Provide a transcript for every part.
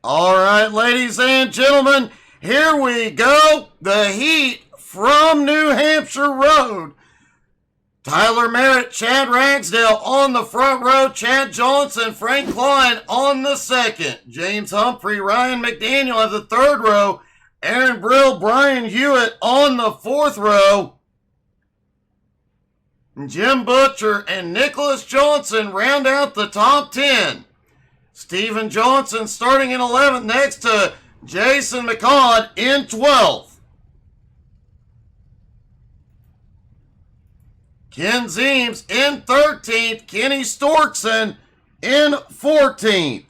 All right, ladies and gentlemen, here we go. The heat from New Hampshire Road. Tyler Merritt, Chad Ragsdale on the front row. Chad Johnson, Frank Klein on the second. James Humphrey, Ryan McDaniel at the third row. Aaron Brill, Brian Hewitt on the fourth row. Jim Butcher and Nicholas Johnson round out the top 10. Stephen Johnson starting in 11th next to Jason McCod in 12th. Ken Zeems in 13th. Kenny Storkson in 14th.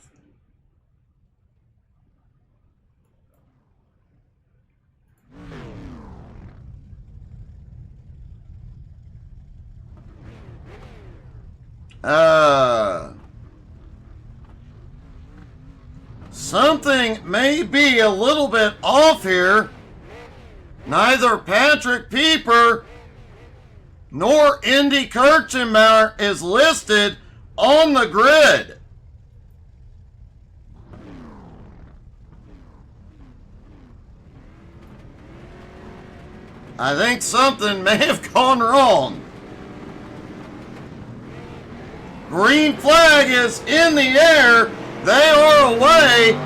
Something may be a little bit off here. Neither Patrick Pieper nor Indy Kirchenbauer is listed on the grid. I think something may have gone wrong. Green flag is in the air. They are away.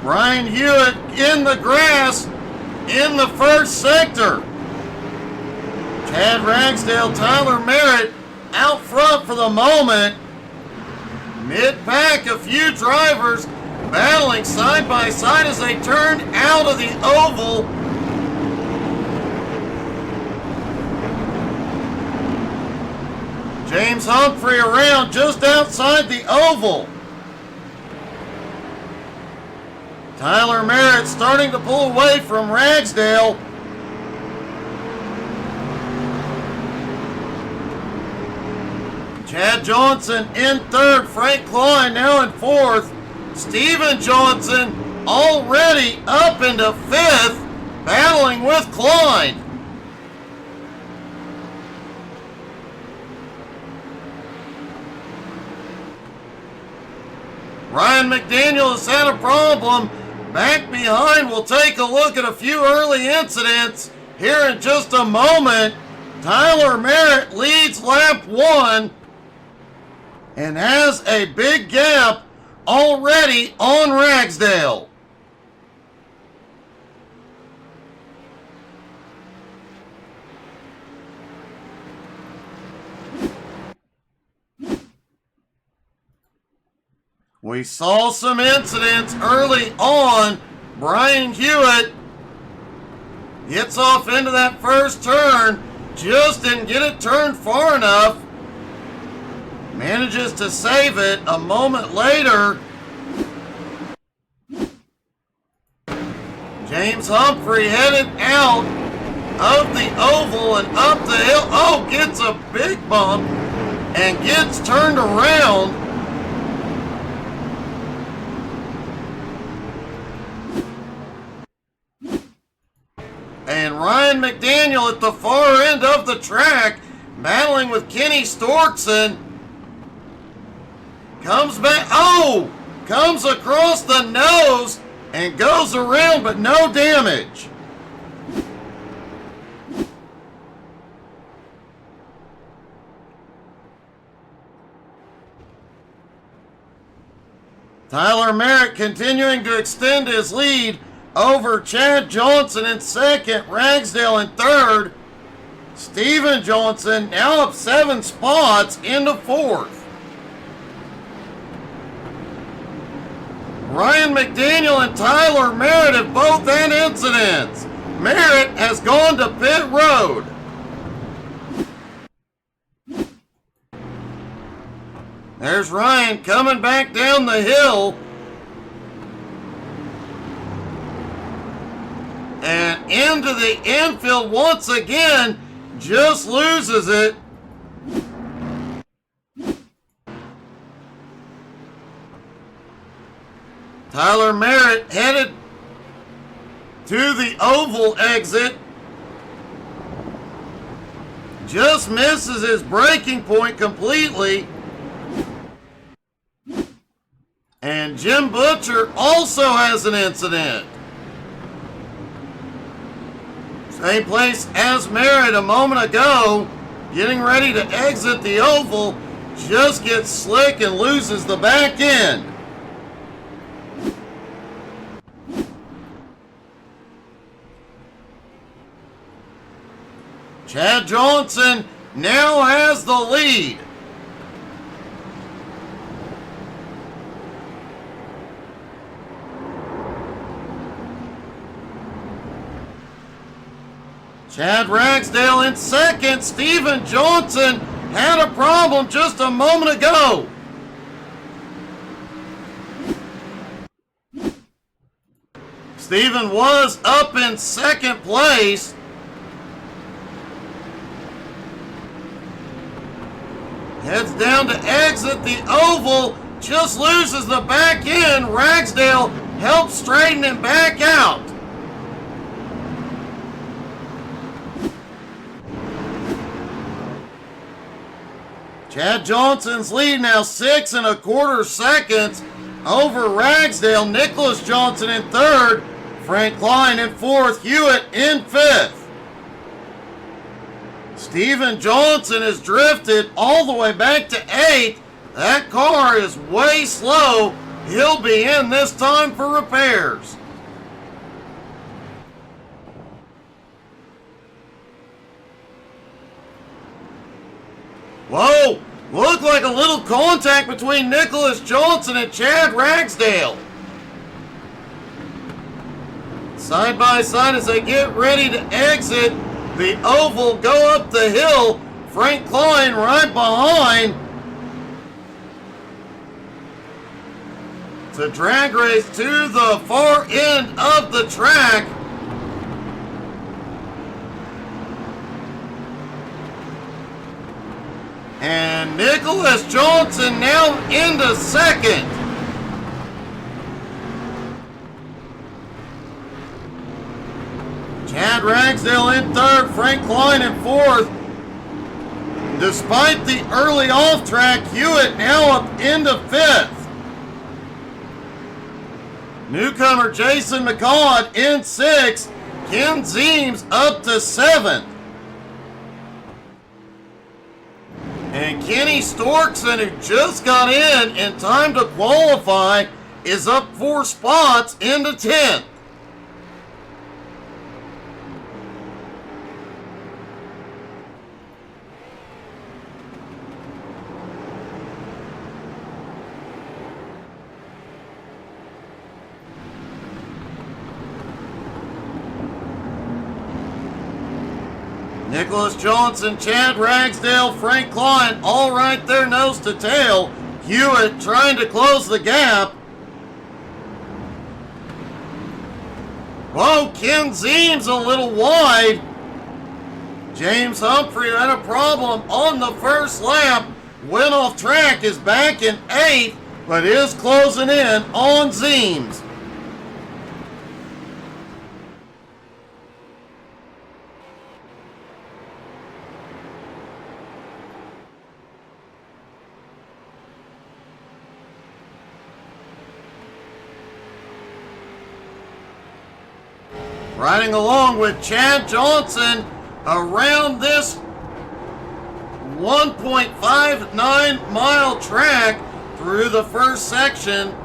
Brian Hewitt in the grass in the first sector. Chad Ragsdale, Tyler Merritt out front for the moment. Mid-pack, a few drivers battling side by side as they turn out of the oval. James Humphrey around just outside the oval. Tyler Merritt starting to pull away from Ragsdale. Chad Johnson in third. Frank Klein now in fourth. Stephen Johnson already up into fifth, battling with Klein. Ryan McDaniel has had a problem back behind. We'll take a look at a few early incidents here in just a moment. Tyler Merritt leads lap 1 and has a big gap already on Ragsdale. We saw some incidents early on. Brian Hewitt gets off into that first turn, just didn't get it turned far enough. Manages to save it a moment later. James Humphrey headed out of the oval and up the hill. Oh, gets a big bump and gets turned around. And Ryan McDaniel at the far end of the track, battling with Kenny Storkson. Comes back, comes across the nose and goes around, but no damage. Tyler Merritt continuing to extend his lead over Chad Johnson in second, Ragsdale in third. Stephen Johnson now up 7 spots into fourth. Ryan McDaniel and Tyler Merritt have both had incidents. Merritt has gone to pit road. There's Ryan coming back down the hill. And into the infield once again, just loses it. Tyler Merritt headed to the oval exit. Just misses his braking point completely. And Jim Butcher also has an incident. Same place as Merritt a moment ago, getting ready to exit the oval, just gets slick and loses the back end. Chad Johnson now has the lead. Chad Ragsdale in second. Stephen Johnson had a problem just a moment ago. Stephen was up in second place. Heads down to exit the oval, just loses the back end. Ragsdale helps straighten him back out. Chad Johnson's lead now 6 1/4 seconds over Ragsdale. Nicholas Johnson in third, Frank Klein in fourth, Hewitt in fifth. Stephen Johnson has drifted all the way back to 8th. That car is way slow. He'll be in this time for repairs. Whoa! Looked like a little contact between Nicholas Johnson and Chad Ragsdale. Side by side as they get ready to exit the oval, go up the hill. Frank Klein right behind. It's a drag race to the far end of the track. And Nicholas Johnson now into second. Chad Ragsdale in third, Frank Klein in fourth. Despite the early off-track, Hewitt now up into fifth. Newcomer Jason McCall in sixth. Ken Zeems up to seventh. And Kenny Storkson, who just got in time to qualify, is up 4 spots into 10th. Nicholas Johnson, Chad Ragsdale, Frank Klein, all right there nose to tail. Hewitt trying to close the gap. Whoa, Ken Zeems a little wide. James Humphrey had a problem on the first lap. Went off track, is back in 8th, but is closing in on Zeems. Riding along with Chad Johnson around this 1.59 mile track through the first section.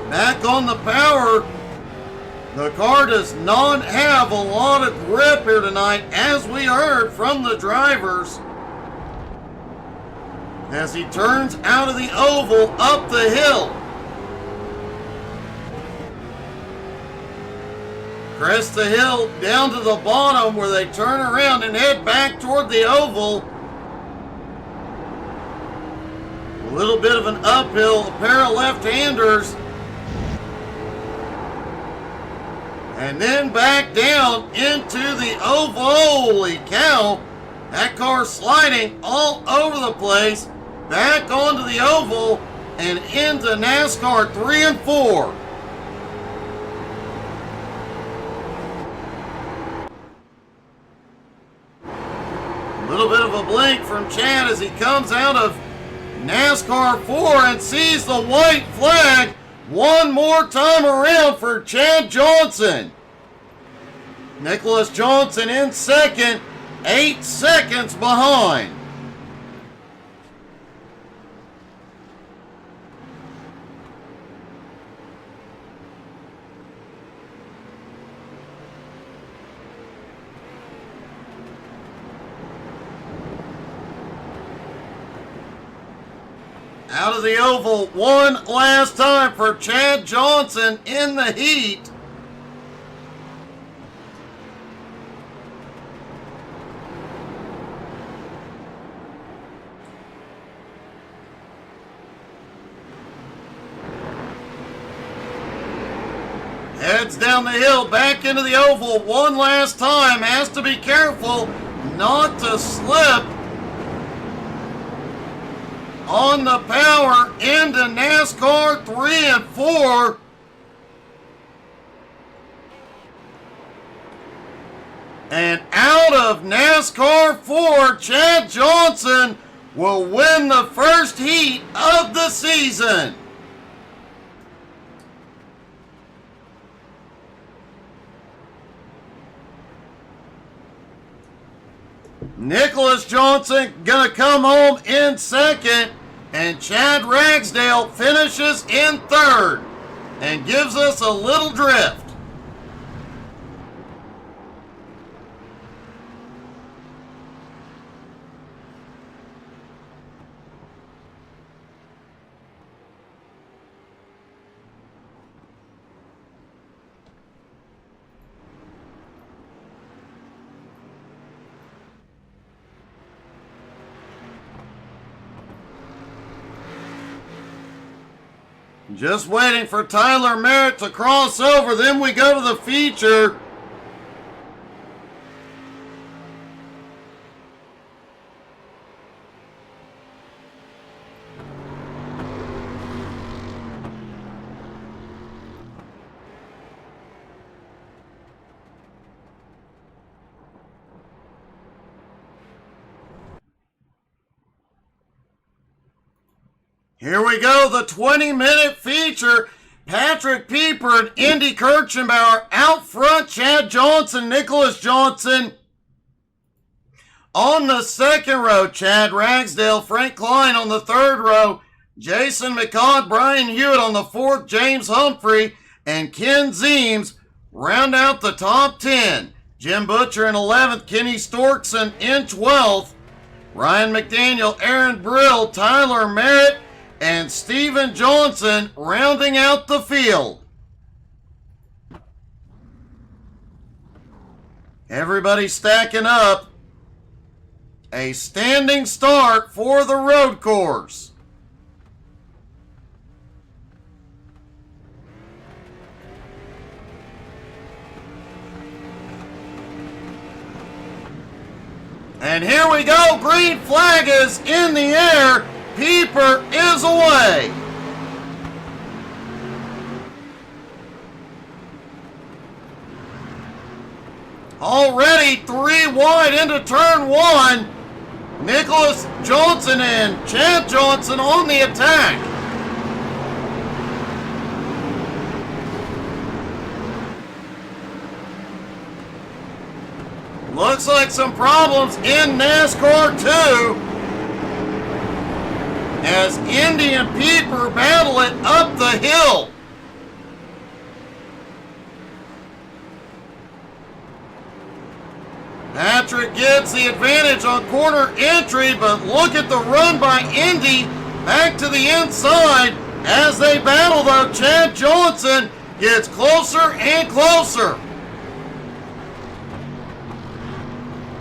Back on the power. The car does not have a lot of grip here tonight, as we heard from the drivers. As he turns out of the oval up the hill. Crest the hill down to the bottom where they turn around and head back toward the oval. A little bit of an uphill, a pair of left-handers. And then back down into the oval. Holy cow! That car sliding all over the place. Back onto the oval and into NASCAR 3 and 4. Little bit of a blink from Chad as he comes out of NASCAR 4 and sees the white flag one more time around for Chad Johnson. Nicholas Johnson in second, 8 seconds behind. Out of the oval one last time for Chad Johnson in the heat. Heads down the hill, back into the oval one last time. Has to be careful not to slip on the power into NASCAR 3 and 4. And out of NASCAR 4, Chad Johnson will win the first heat of the season. Nicholas Johnson gonna come home in second, and Chad Ragsdale finishes in third and gives us a little drift. Just waiting for Tyler Merritt to cross over. Then we go to the feature. Here we go, the 20-minute feature. Patrick Pieper and Indy Kirchenbauer out front. Chad Johnson, Nicholas Johnson. On the second row, Chad Ragsdale, Frank Klein on the third row. Jason McCod, Brian Hewitt on the fourth. James Humphrey and Ken Zeems round out the top 10. Jim Butcher in 11th. Kenny Storkson in 12th. Ryan McDaniel, Aaron Brill, Tyler Merritt, and Steven Johnson rounding out the field. Everybody stacking up. A standing start for the road course. And here we go. Green flag is in the air. Pieper is away. Already 3 wide into turn 1. Nicholas Johnson and Chad Johnson on the attack. Looks like some problems in NASCAR 2. As Indy and Pieper battle it up the hill. Patrick gets the advantage on corner entry, but look at the run by Indy back to the inside. As they battle though, Chad Johnson gets closer and closer.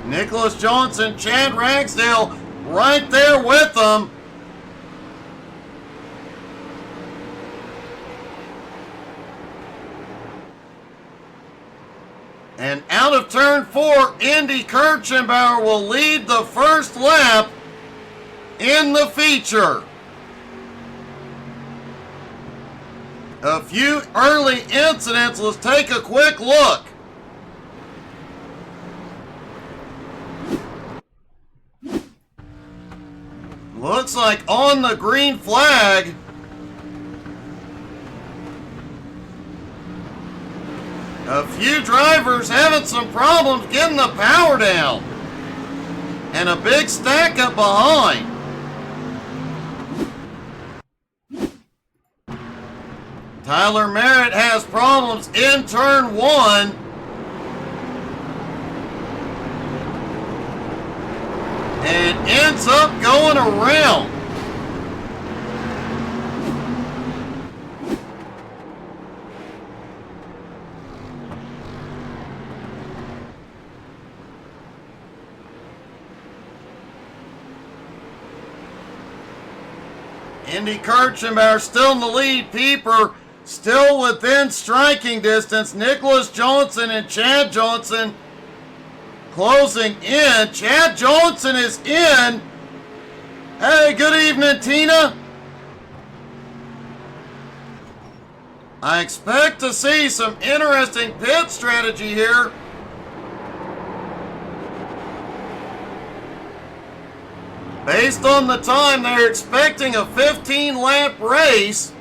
Nicholas Johnson, Chad Ragsdale right there with them. And out of turn 4, Indy Kirchenbauer will lead the first lap in the feature. A few early incidents. Let's take a quick look. Looks like on the green flag. A few drivers having some problems getting the power down. And a big stack up behind. Tyler Merritt has problems in turn one. And ends up going around. Andy Kirchenbauer still in the lead. Pieper still within striking distance. Nicholas Johnson and Chad Johnson closing in. Chad Johnson is in. Hey, good evening, Tina. I expect to see some interesting pit strategy here. Based on the time, they're expecting a 15-lap race.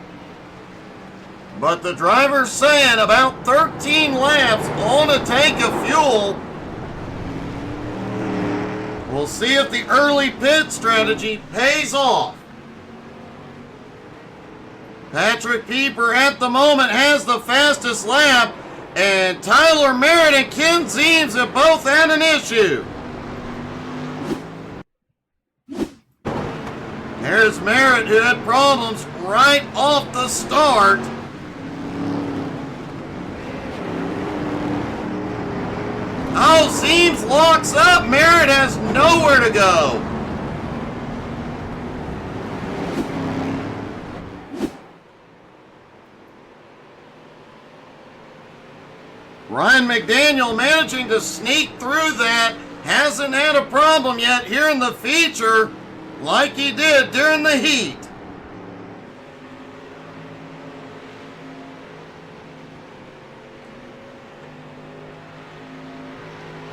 But the driver's saying about 13 laps on a tank of fuel. We'll see if the early pit strategy pays off. Patrick Pieper at the moment has the fastest lap, and Tyler Merritt and Ken Zeems have both had an issue. There's Merritt, who had problems right off the start. Oh, Zeems locks up. Merritt has nowhere to go. Ryan McDaniel managing to sneak through that. Hasn't had a problem yet here in the feature like he did during the heat.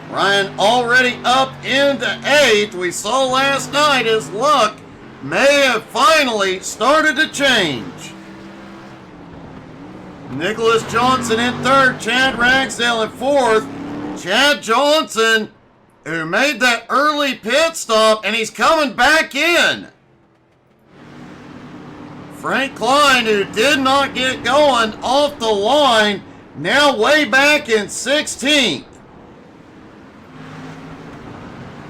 Ryan already up into 8th. We saw last night his luck may have finally started to change. Nicholas Johnson in 3rd, Chad Ragsdale in 4th. Chad Johnson, who made that early pit stop, and he's coming back in. Frank Klein, who did not get going off the line, now way back in 16th.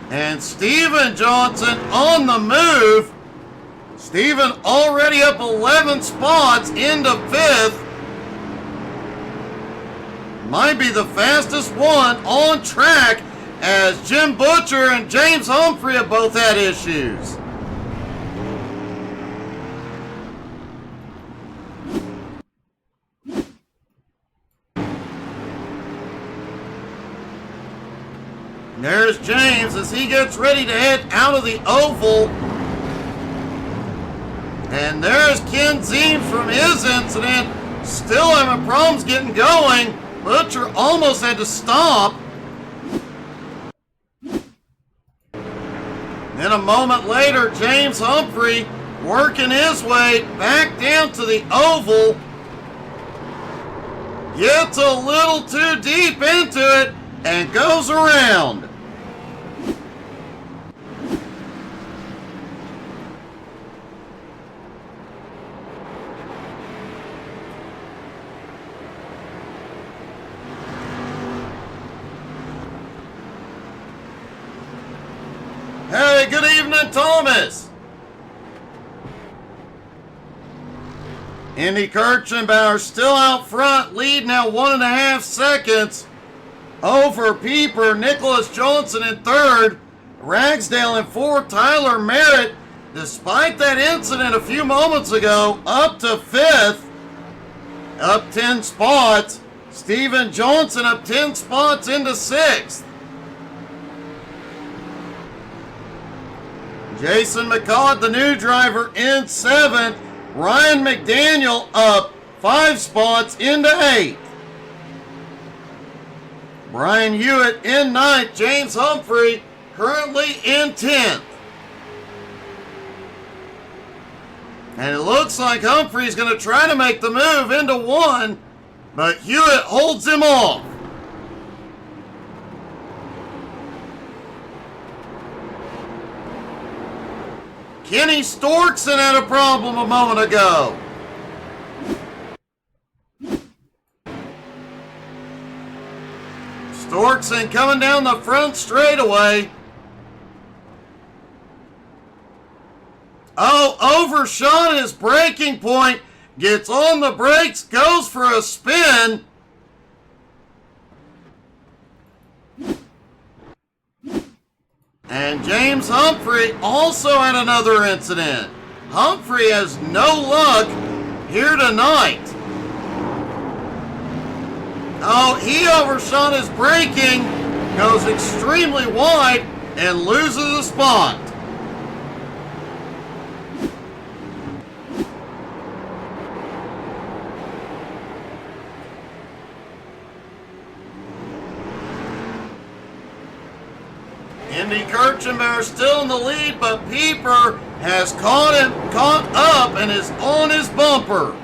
And Steven Johnson on the move. Steven already up 11 spots into 5th. Might be the fastest one on track, as Jim Butcher and James Humphrey have both had issues. There's James as he gets ready to head out of the oval. And there's Ken Zeems from his incident. Still having problems getting going. Butcher almost had to stop. Then a moment later, James Humphrey working his way back down to the oval. Gets a little too deep into it and goes around. Hey, good evening, Thomas. Andy Kirchenbauer still out front, lead now 1.5 seconds over Pieper. Nicholas Johnson in 3rd, Ragsdale in 4th, Tyler Merritt, despite that incident a few moments ago, up to 5th, up 10 spots. Steven Johnson up 10 spots into 6th. Jason McCall, the new driver, in 7th. Ryan McDaniel up 5 spots into 8th. Brian Hewitt in 9th. James Humphrey currently in 10th. And it looks like Humphrey's going to try to make the move into one, but Hewitt holds him off. Kenny Storkson had a problem a moment ago. Storkson coming down the front straightaway. Oh, overshot his braking point. Gets on the brakes, goes for a spin. And James Humphrey also had another incident. Humphrey has no luck here tonight. Oh, he overshot his braking, goes extremely wide, and loses a spot. Andy Kirchenbauer still in the lead, but Pieper has caught up and is on his bumper.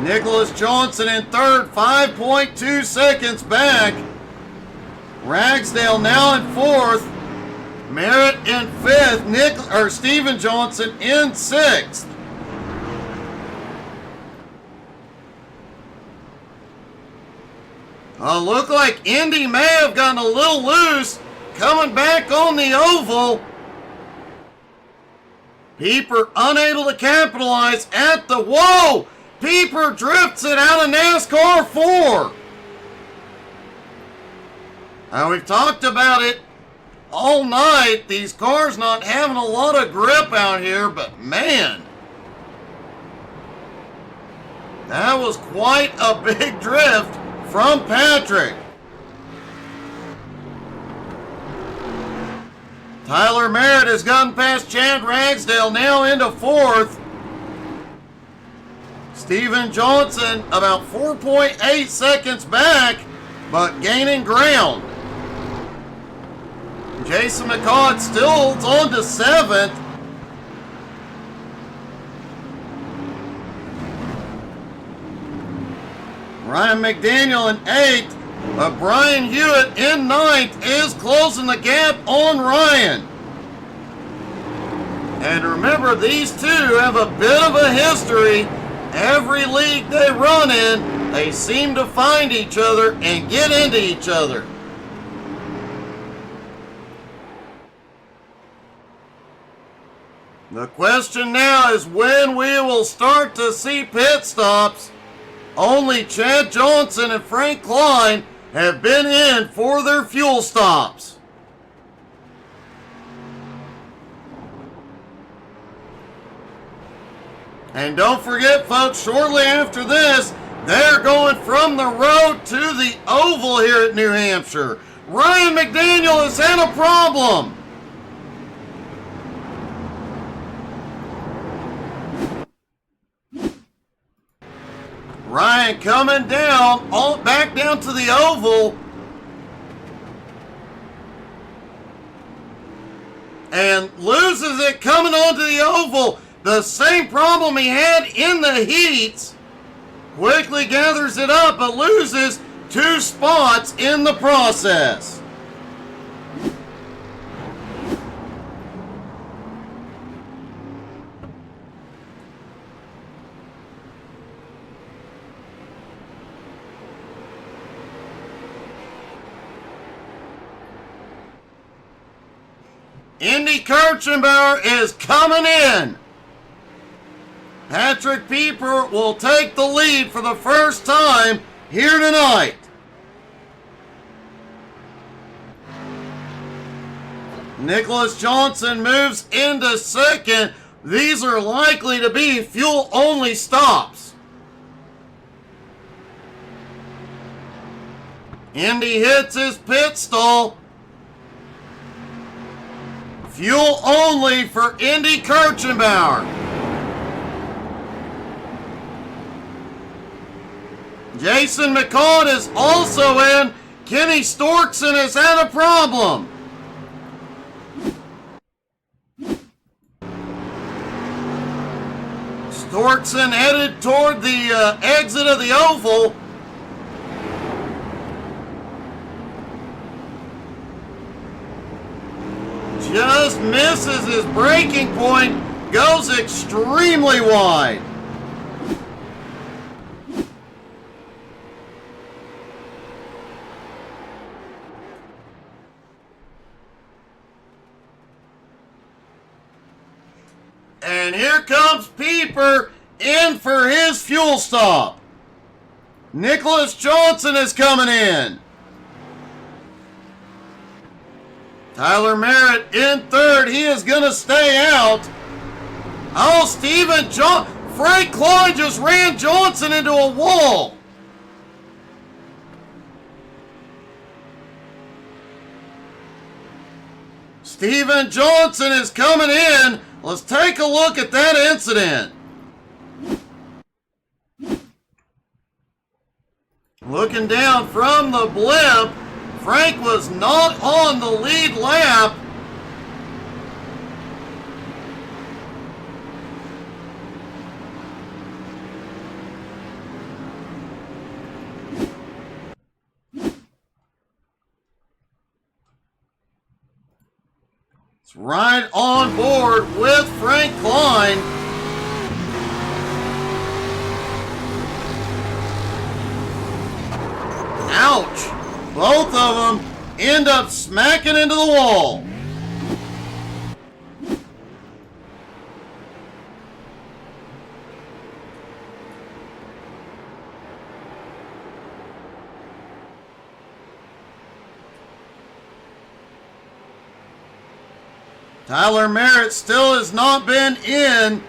Nicholas Johnson in third, 5.2 seconds back. Ragsdale now in fourth. Merritt in fifth. Stephen Johnson in sixth. Look like Indy may have gotten a little loose coming back on the oval. Pieper unable to capitalize at the... Whoa! Pieper drifts it out of NASCAR 4. We've talked about it all night. These cars not having a lot of grip out here, but man, that was quite a big drift from Patrick. Tyler Merritt has gotten past Chad Ragsdale, now into fourth. Stephen Johnson about 4.8 seconds back, but gaining ground. Jason McCall still holds on to seventh. Ryan McDaniel in eighth, but Brian Hewitt in ninth is closing the gap on Ryan. And remember, these two have a bit of a history. Every league they run in, they seem to find each other and get into each other. The question now is when we will start to see pit stops. Only Chad Johnson and Frank Klein have been in for their fuel stops. And don't forget, folks, shortly after this, they're going from the road to the oval here at New Hampshire. Ryan McDaniel has had a problem. Ryan coming down, back down to the oval. And loses it coming onto the oval. The same problem he had in the heats. Quickly gathers it up, but loses 2 spots in the process. Andy Kirchenbauer is coming in. Patrick Pieper will take the lead for the first time here tonight. Nicholas Johnson moves into second. These are likely to be fuel-only stops. Indy hits his pit stall. Fuel only for Indy Kirchenbauer. Jason McCall is also in. Kenny Storkson has had a problem. Storkson headed toward the exit of the oval. Just misses his braking point, goes extremely wide. And here comes Pieper in for his fuel stop. Nicholas Johnson is coming in. Tyler Merritt in third. He is going to stay out. Oh, Frank Klein just ran Johnson into a wall. Steven Johnson is coming in. Let's take a look at that incident. Looking down from the blimp, Frank was not on the lead lap. It's right on board with Frank Klein. Ouch! Both of them end up smacking into the wall. Tyler Merritt still has not been in.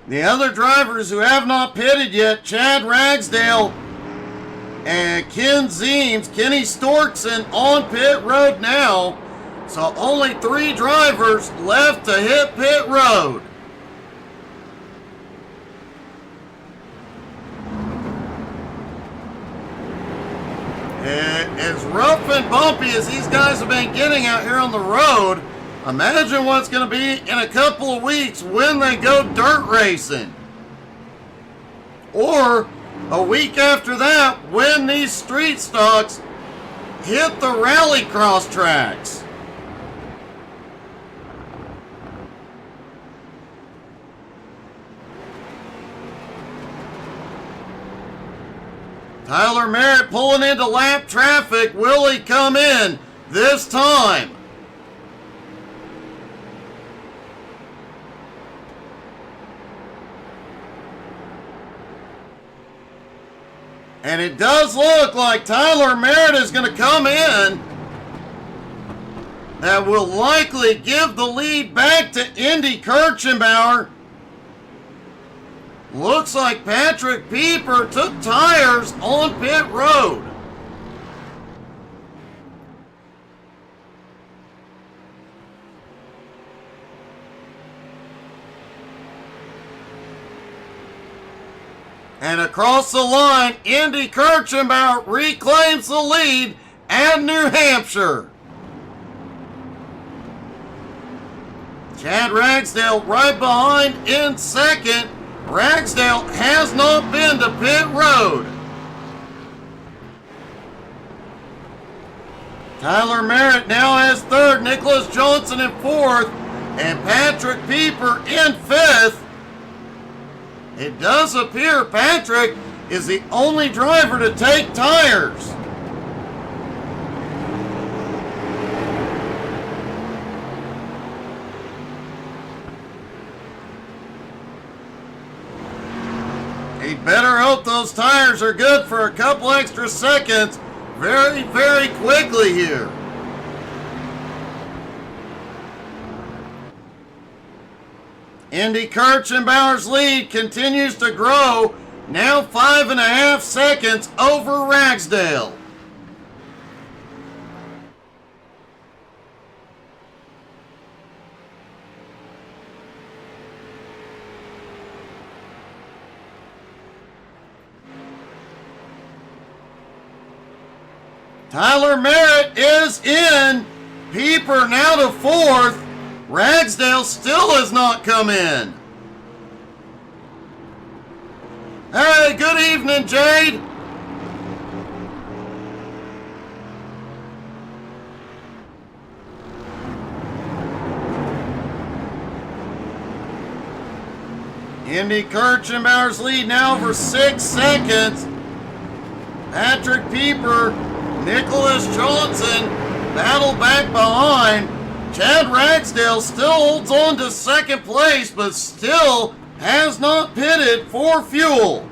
The other drivers who have not pitted yet, Chad Ragsdale and Ken Zeems, Kenny Storkson on pit road now. So only 3 drivers left to hit pit road. As rough and bumpy as these guys have been getting out here on the road, imagine what it's going to be in a couple of weeks when they go dirt racing. Or a week after that when these street stocks hit the rallycross tracks. Tyler Merritt pulling into lap traffic. Will he come in this time? And it does look like Tyler Merritt is going to come in. That will likely give the lead back to Indy Kirchenbauer. Looks like Patrick Pieper took tires on pit road. And across the line, Indy Kirchenbauer reclaims the lead at New Hampshire. Chad Ragsdale right behind in second. Ragsdale has not been to pit road. Tyler Merritt now has third, Nicholas Johnson in fourth, and Patrick Pieper in fifth. It does appear Patrick is the only driver to take tires. He better hope those tires are good for a couple extra seconds very, very quickly here. Indy Kirchenbauer's lead continues to grow, now 5.5 seconds over Ragsdale. Tyler Merritt is in. Pieper now to fourth. Ragsdale still has not come in. Hey, good evening, Jade. Andy Kirchenbauer's lead now for 6 seconds. Patrick Pieper, Nicholas Johnson battle back behind. Chad Ragsdale still holds on to second place, but still has not pitted for fuel.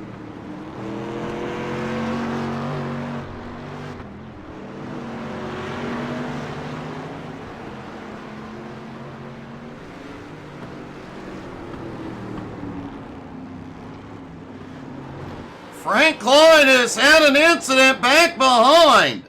Frank Klein has had an incident back behind.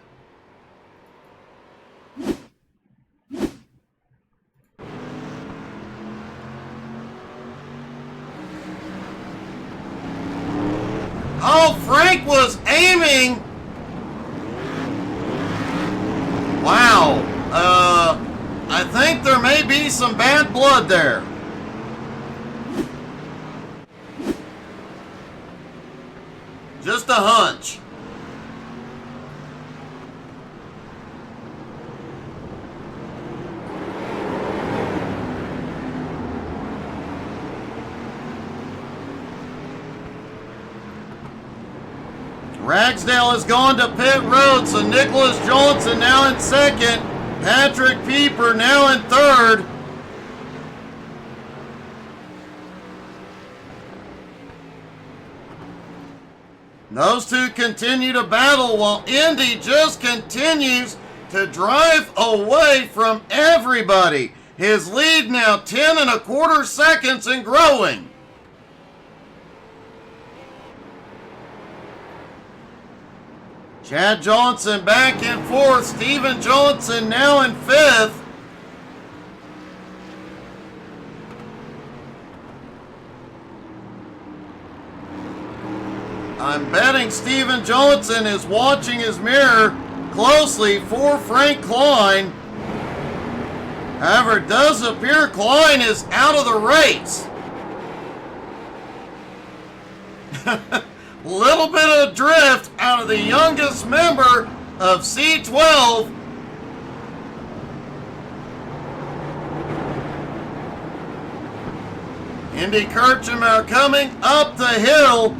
Oh, Frank was aiming. Wow. I think there may be some bad blood there. Just a hunch. Ragsdale has gone to pit road, so Nicholas Johnson now in second. Patrick Pieper now in third. Those two continue to battle while Indy just continues to drive away from everybody. His lead now 10 1/4 seconds and growing. Chad Johnson back in fourth. Steven Johnson now in fifth. I'm betting Steven Johnson is watching his mirror closely for Frank Klein. However, it does appear Klein is out of the race. Little bit of drift out of the youngest member of C12. Indy Kirchheimer coming up the hill.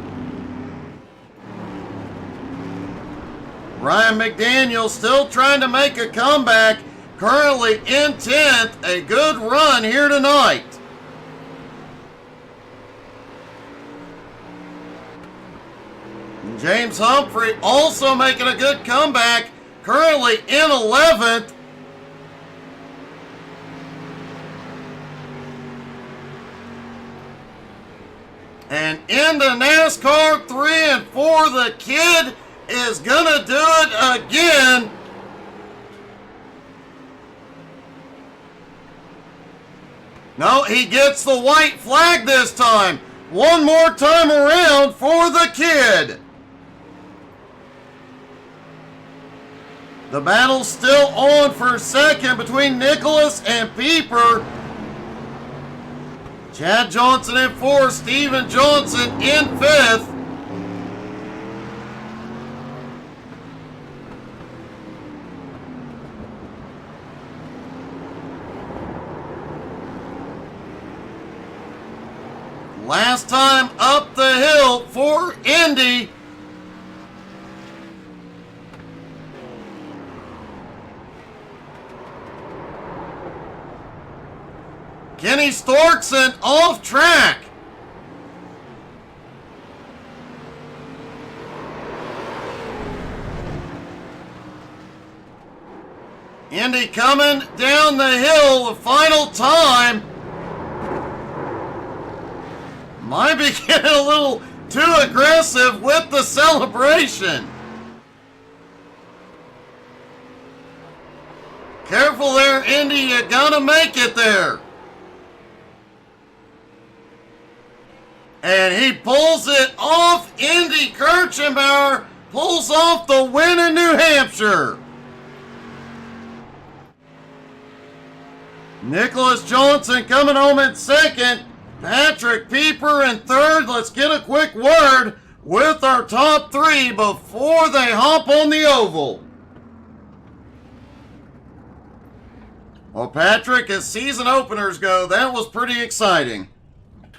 Ryan McDaniel still trying to make a comeback. Currently in 10th. A good run here tonight. James Humphrey also making a good comeback. Currently in 11th. And into NASCAR 3 and 4, the kid is gonna do it again. No, he gets the white flag this time. One more time around for the kid. The battle's still on for second between Nicholas and Pieper. Chad Johnson in fourth, Steven Johnson in fifth. Last time up the hill for Indy. Kenny Storkson off track. Indy coming down the hill the final time. Might be getting a little too aggressive with the celebration. Careful there, Indy, you're gonna make it there. And he pulls it off. Indy Kirchenbauer pulls off the win in New Hampshire. Nicholas Johnson coming home in second. Patrick Pieper in third. Let's get a quick word with our top three before they hop on the oval. Well, Patrick, as season openers go, that was pretty exciting.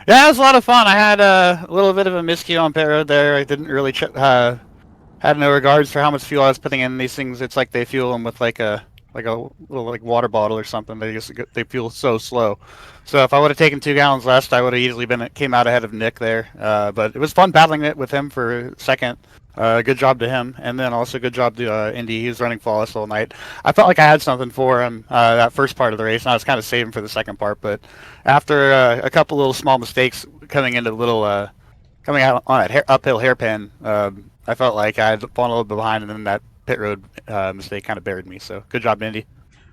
Yeah, it was a lot of fun. I had a little bit of a miscue on pit road there. I didn't really had no regards for how much fuel I was putting in these things. It's like they fuel them with like a little like water bottle or something. They fuel so slow. So if I would have taken 2 gallons less, I would have easily came out ahead of Nick there. But it was fun battling it with him for second. Good job to him, and then also good job to Indy. He was running flawless all night. I felt like I had something for him that first part of the race, and I was kind of saving for the second part. But after a couple little small mistakes coming into the little coming out on that uphill hairpin, I felt like I had fallen a little bit behind, and then that pit road mistake kind of buried me. So good job, Indy.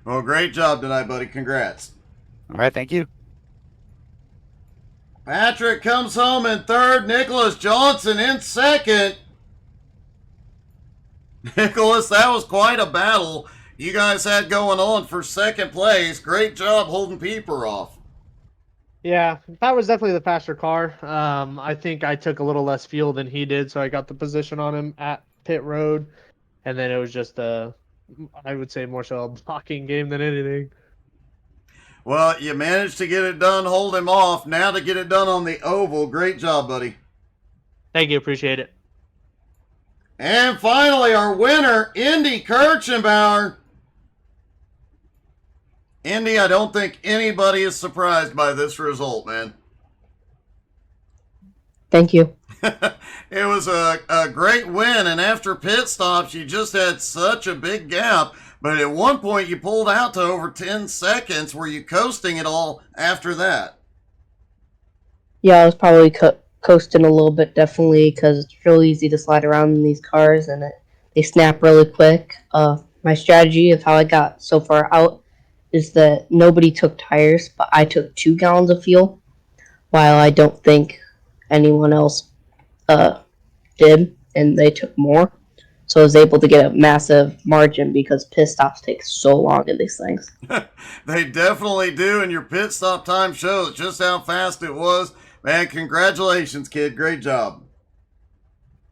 Well, great job tonight, buddy. Congrats. All right, thank you. Patrick comes home in third. Nicholas Johnson in second. Nicholas, that was quite a battle you guys had going on for second place. Great job holding Pieper off. Yeah, that was definitely the faster car. I think I took a little less fuel than he did, so I got the position on him at pit road, and then it was just I would say more so a blocking game than anything. Well, you managed to get it done, hold him off. Now to get it done on the oval. Great job, buddy. Thank you, appreciate it. And finally, our winner, Indy Kirchenbauer. Indy, I don't think anybody is surprised by this result, man. Thank you. It was a great win, and after pit stops, you just had such a big gap. But at one point, you pulled out to over 10 seconds. Were you coasting it all after that? Yeah, I was probably coasting a little bit, definitely, because it's real easy to slide around in these cars, and they snap really quick. My strategy of how I got so far out is that nobody took tires, but I took 2 gallons of fuel, while I don't think anyone else did, and they took more. So I was able to get a massive margin because pit stops take so long in these things. They definitely do, and your pit stop time shows just how fast it was. Man, congratulations, kid. Great job.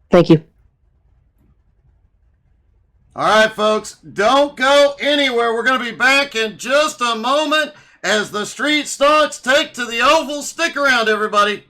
Thank you. All right, folks, don't go anywhere. We're going to be back in just a moment as the street stocks take to the oval. Stick around, everybody.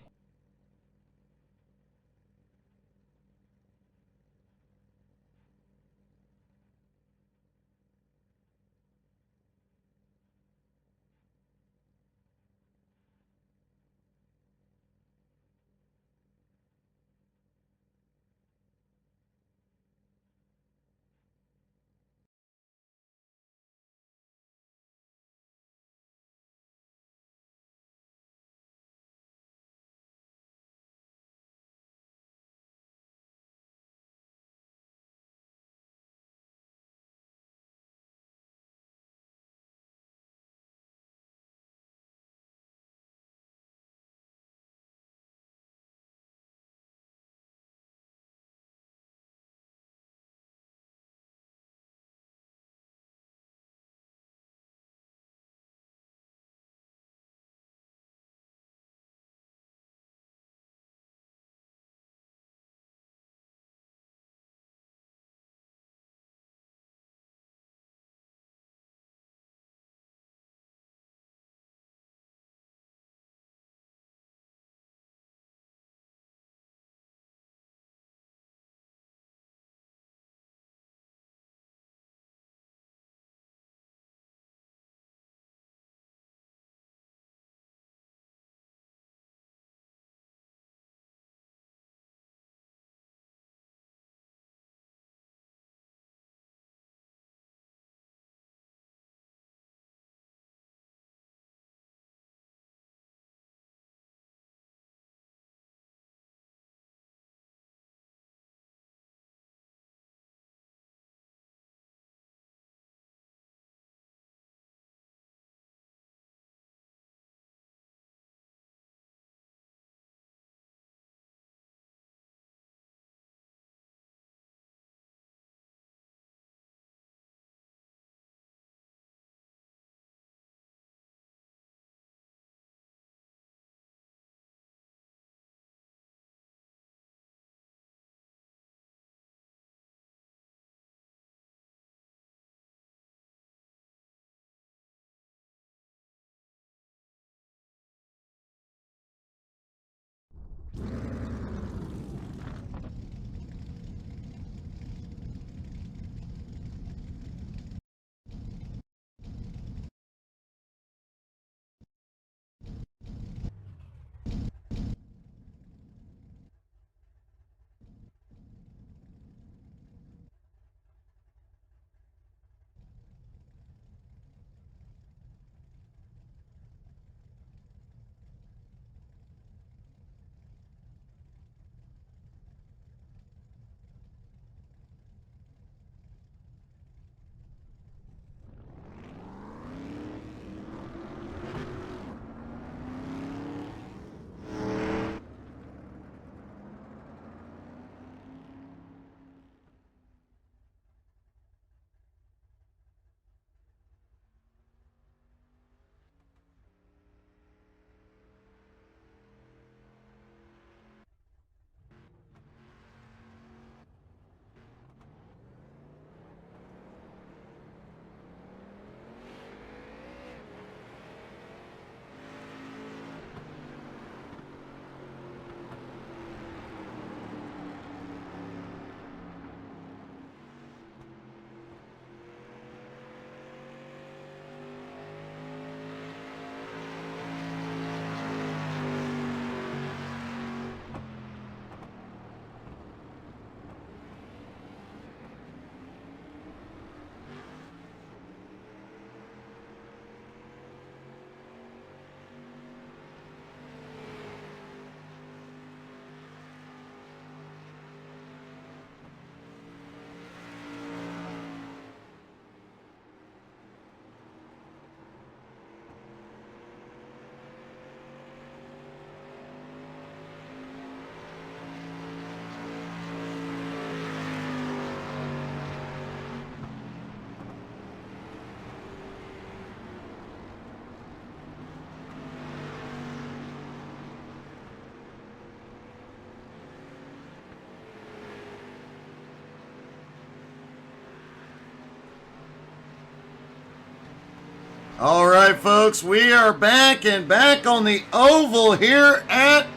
All right, folks, we are back and back on the oval here at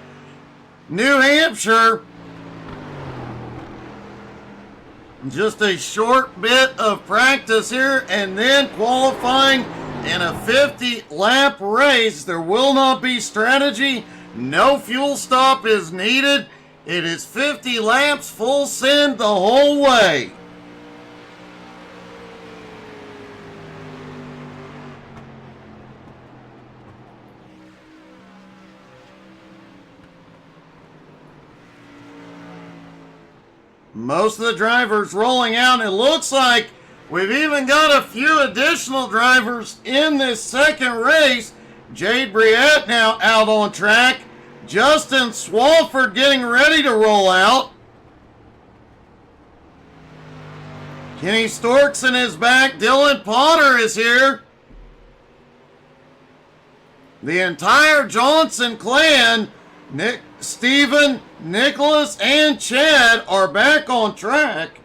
New Hampshire. Just a short bit of practice here and then qualifying in a 50-lap race. There will not be strategy. No fuel stop is needed. It is 50 laps, full send the whole way. Most of the drivers rolling out. It looks like we've even got a few additional drivers in this second race. Jade Briette now out on track. Justin Swafford getting ready to roll out. Kenny Storkson is back. Dylan Potter is here. The entire Johnson clan, Stephen, Nicholas, and Chad are back on track.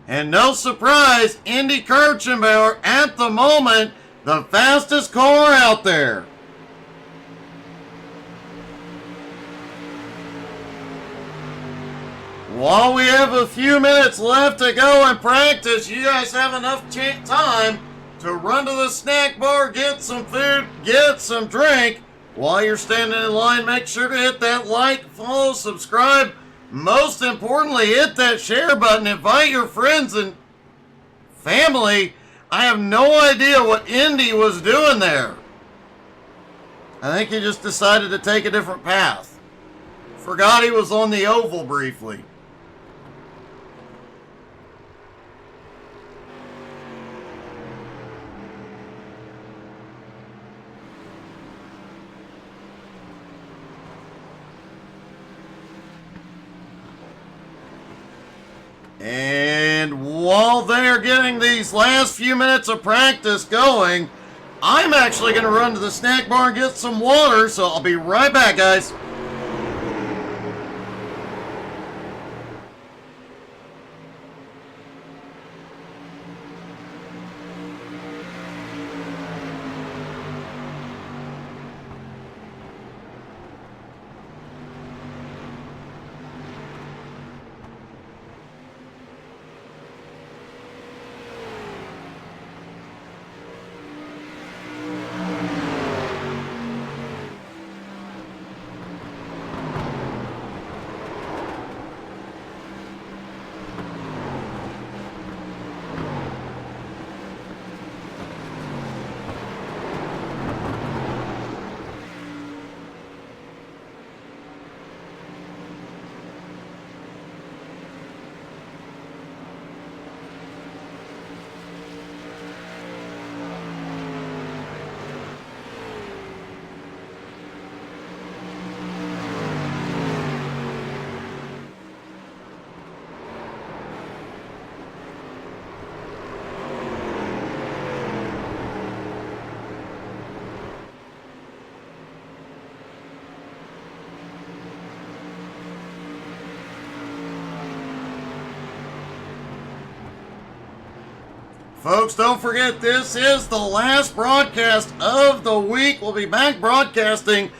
And no surprise, Indy Kirchenbauer at the moment, the fastest car out there. While we have a few minutes left to go in practice, you guys have enough time to run to the snack bar, get some food, get some drink. While you're standing in line, make sure to hit that like, follow, subscribe. Most importantly, hit that share button. Invite your friends and family. I have no idea what Indy was doing there. I think he just decided to take a different path. Forgot he was on the oval briefly. And while they're getting these last few minutes of practice going, I'm actually going to run to the snack bar and get some water, so I'll be right back, guys. Folks, don't forget, this is the last broadcast of the week. We'll be back broadcasting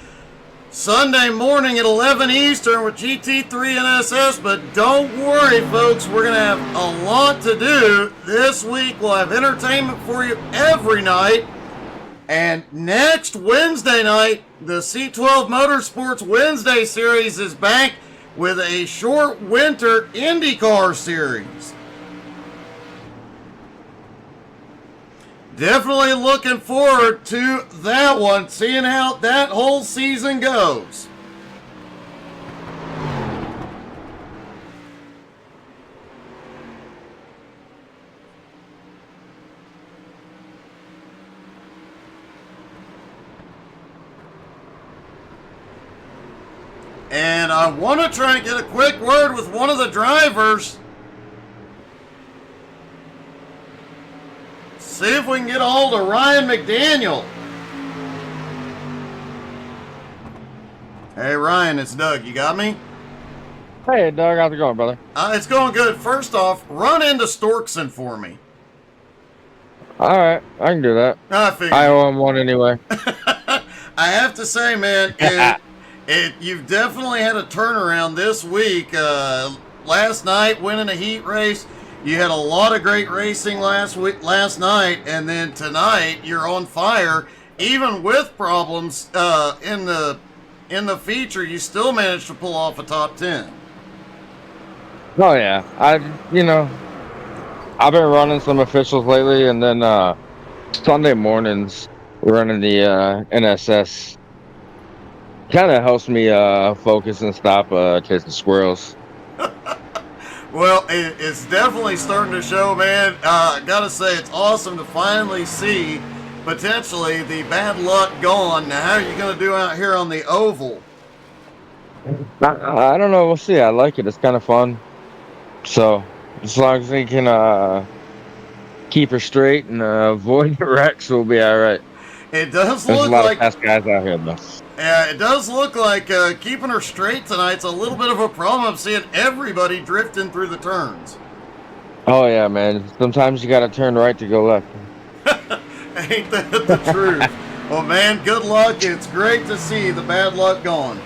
Sunday morning at 11 Eastern with GT3 NSS, but don't worry, folks. We're going to have a lot to do this week. We'll have entertainment for you every night. And next Wednesday night, the C12 Motorsports Wednesday series is back with a short winter IndyCar series. Definitely looking forward to that one, seeing how that whole season goes. And I want to try and get a quick word with one of the drivers. See if we can get a hold of Ryan McDaniel. Hey Ryan, it's Doug. You got me? Hey Doug, how's it going, brother? It's going good. First off, run into Storkson for me. Alright, I can do that. I figured. I owe him one anyway. I have to say, man, you've definitely had a turnaround this week. Last night, winning a heat race. You had a lot of great racing last night, and then tonight you're on fire. Even with problems in the feature, you still managed to pull off a top 10. Oh yeah, I've been running some officials lately, and then Sunday mornings running the NSS kind of helps me focus and stop chasing squirrels. Well, it's definitely starting to show, man. I gotta say, it's awesome to finally see potentially the bad luck gone. Now, how are you gonna do out here on the oval? I don't know. We'll see. I like it. It's kind of fun. So as long as we can keep her straight and avoid the wrecks, we'll be all right. It does There's look a lot like of fast guys out here, though. Yeah, it does look like keeping her straight tonight's a little bit of a problem. I'm seeing everybody drifting through the turns. Oh yeah, man. Sometimes you gotta turn right to go left. Ain't that the truth? Well, man, good luck. It's great to see the bad luck gone.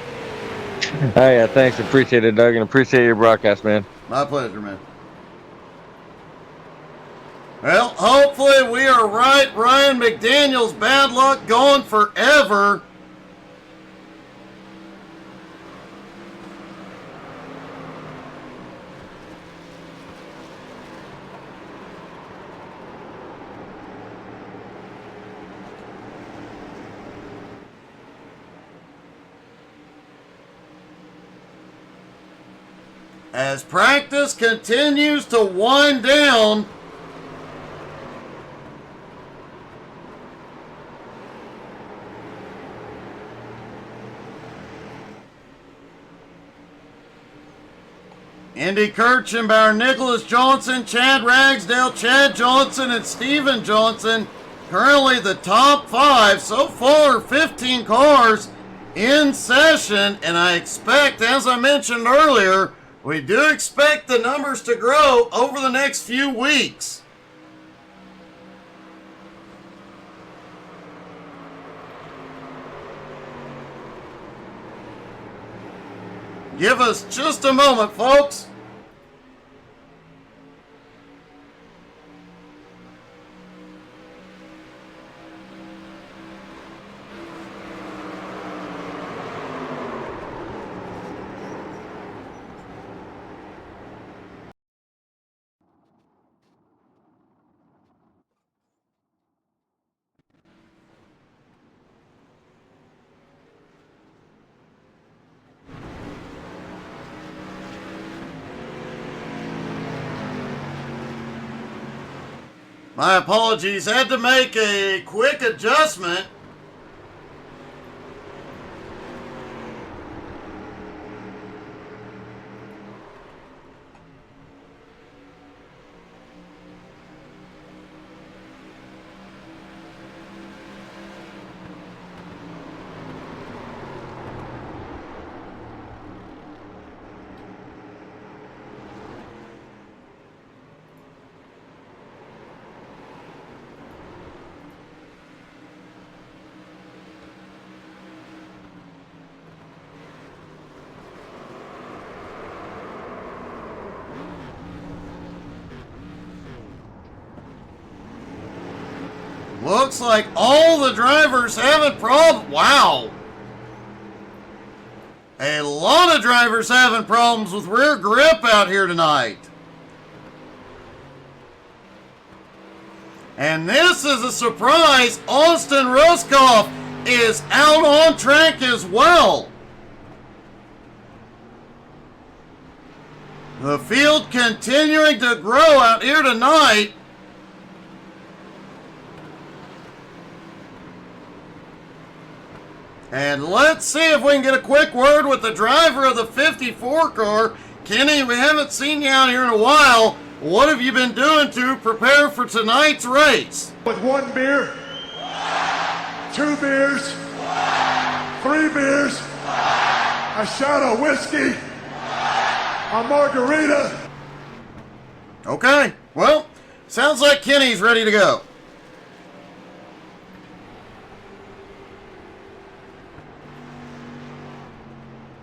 Oh yeah, thanks. Appreciate it, Doug, and appreciate your broadcast, man. My pleasure, man. Well, hopefully we are right. Ryan McDaniel's bad luck gone forever. As practice continues to wind down, Andy Kirchenbauer, Nicholas Johnson, Chad Ragsdale, Chad Johnson, and Steven Johnson, currently the top 5. So far, 15 cars in session, and I expect, as I mentioned earlier, we do expect the numbers to grow over the next few weeks. Give us just a moment, folks. My apologies, had to make a quick adjustment. Looks like all the drivers having problems. Wow. A lot of drivers having problems with rear grip out here tonight. And this is a surprise. Austin Ruskoff is out on track as well. The field continuing to grow out here tonight. And let's see if we can get a quick word with the driver of the 54 car. Kenny, we haven't seen you out here in a while. What have you been doing to prepare for tonight's race? With 1 beer, 2 beers, 3 beers, a shot of whiskey, a margarita. Okay, well, sounds like Kenny's ready to go.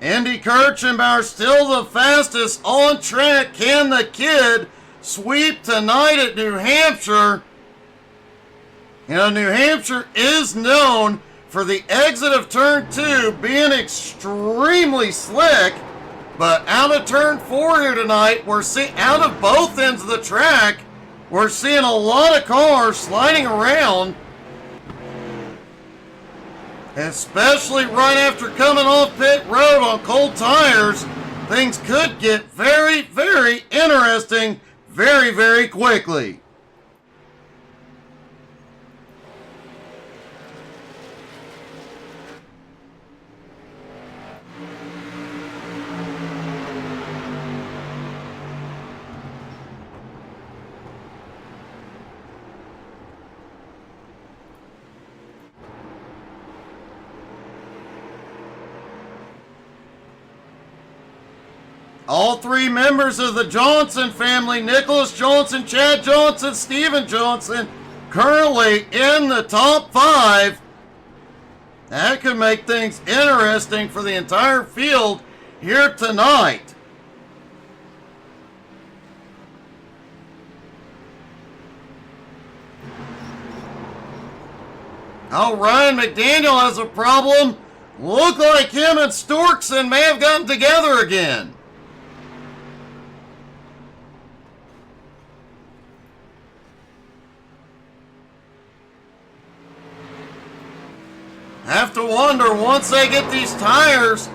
Andy Kirchenbauer still the fastest on track. Can the kid sweep tonight at New Hampshire? You know, New Hampshire is known for the exit of turn 2 being extremely slick, but out of turn 4 here tonight, we're seeing out of both ends of the track, we're seeing a lot of cars sliding around. Especially right after coming off pit road on cold tires, things could get very, very interesting very, very quickly. All 3 members of the Johnson family, Nicholas Johnson, Chad Johnson, Steven Johnson, currently in the top 5. That could make things interesting for the entire field here tonight. Oh, Ryan McDaniel has a problem. Look like him and Storkson may have gotten together again. Have to wonder, once they get these tires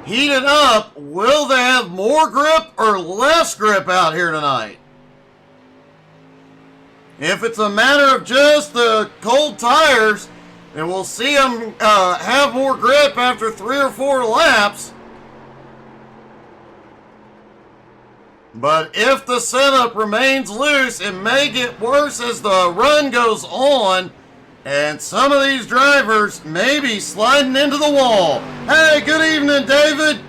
heated up, will they have more grip or less grip out here tonight? If it's a matter of just the cold tires, then we'll see them have more grip after 3 or 4 laps. But if the setup remains loose, it may get worse as the run goes on. And some of these drivers may be sliding into the wall. Hey, good evening, David.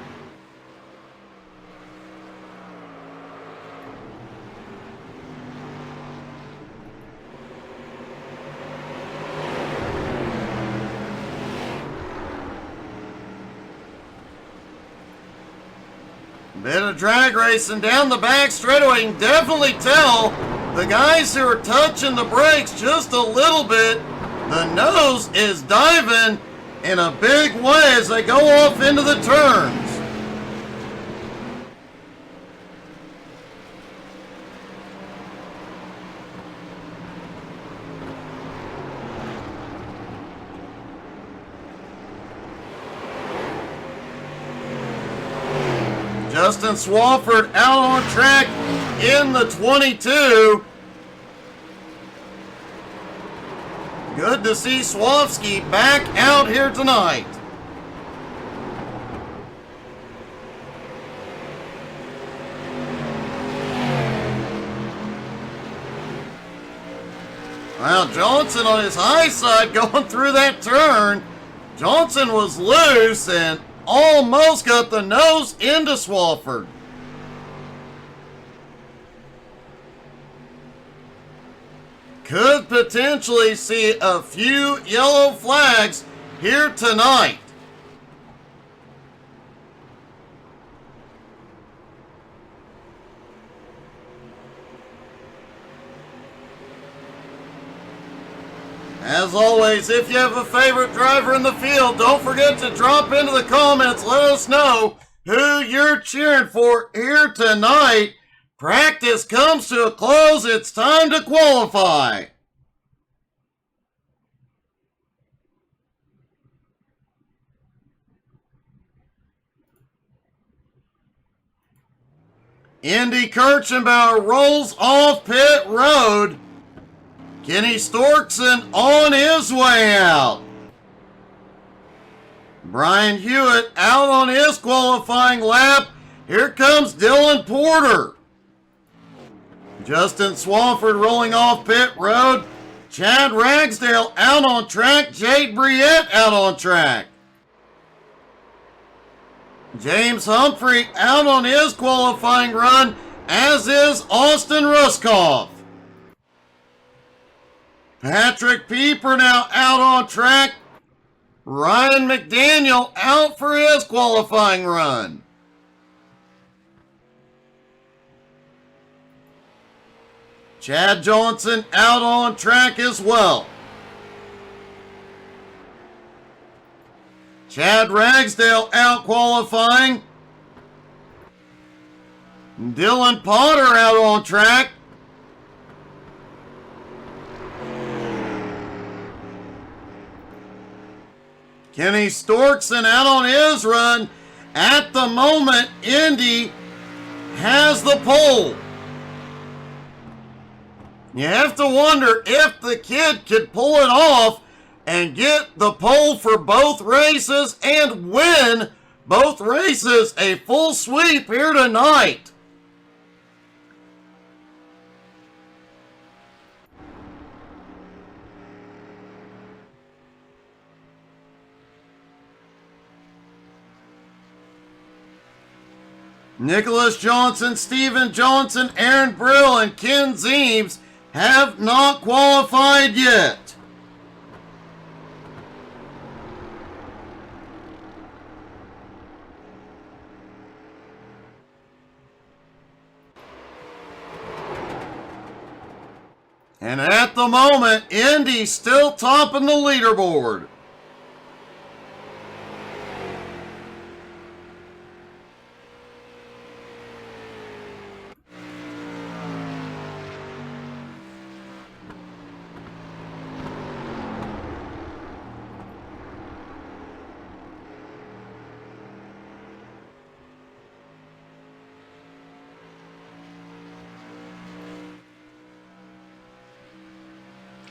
Bit of drag racing down the back straightaway. You can definitely tell the guys who are touching the brakes just a little bit. The nose is diving in a big way as they go off into the turns. Justin Swafford out on track in the 22. Good to see Swafsky back out here tonight. Well, Johnson on his high side going through that turn. Johnson was loose and almost got the nose into Swafford. Could potentially see a few yellow flags here tonight. As always, if you have a favorite driver in the field, don't forget to drop into the comments. Let us know who you're cheering for here tonight. Practice comes to a close. It's time to qualify. Indy Kirchenbauer rolls off pit road. Kenny Storkson on his way out. Brian Hewitt out on his qualifying lap. Here comes Dylan Porter. Justin Swafford rolling off pit road. Chad Ragsdale out on track. Jade Briette out on track. James Humphrey out on his qualifying run, as is Austin Ruskoff. Patrick Pieper now out on track. Ryan McDaniel out for his qualifying run. Chad Johnson out on track as well. Chad Ragsdale out qualifying. Dylan Potter out on track. Kenny Storkson out on his run. At the moment, Indy has the pole. You have to wonder if the kid could pull it off and get the pole for both races and win both races a full sweep here tonight. Nicholas Johnson, Steven Johnson, Aaron Brill, and Ken Zeems have not qualified yet. And at the moment, Indy still topping the leaderboard.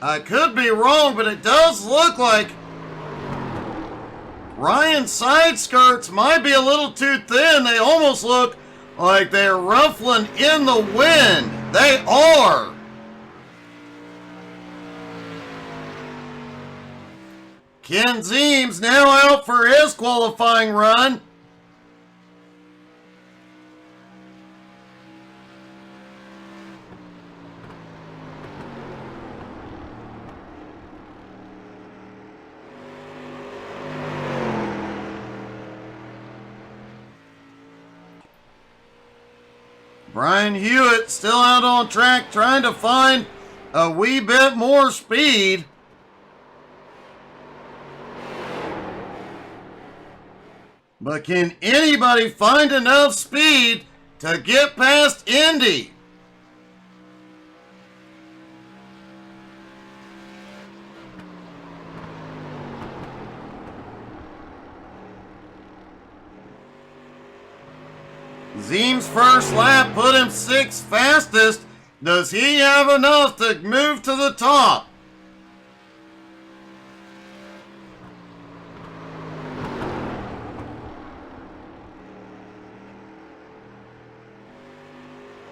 I could be wrong, but it does look like Ryan's side skirts might be a little too thin. They almost look like they're ruffling in the wind. They are. Ken Zeems now out for his qualifying run. Brian Hewitt still out on track trying to find a wee bit more speed. But can anybody find enough speed to get past Indy? Zeem's first lap put him sixth fastest. Does he have enough to move to the top?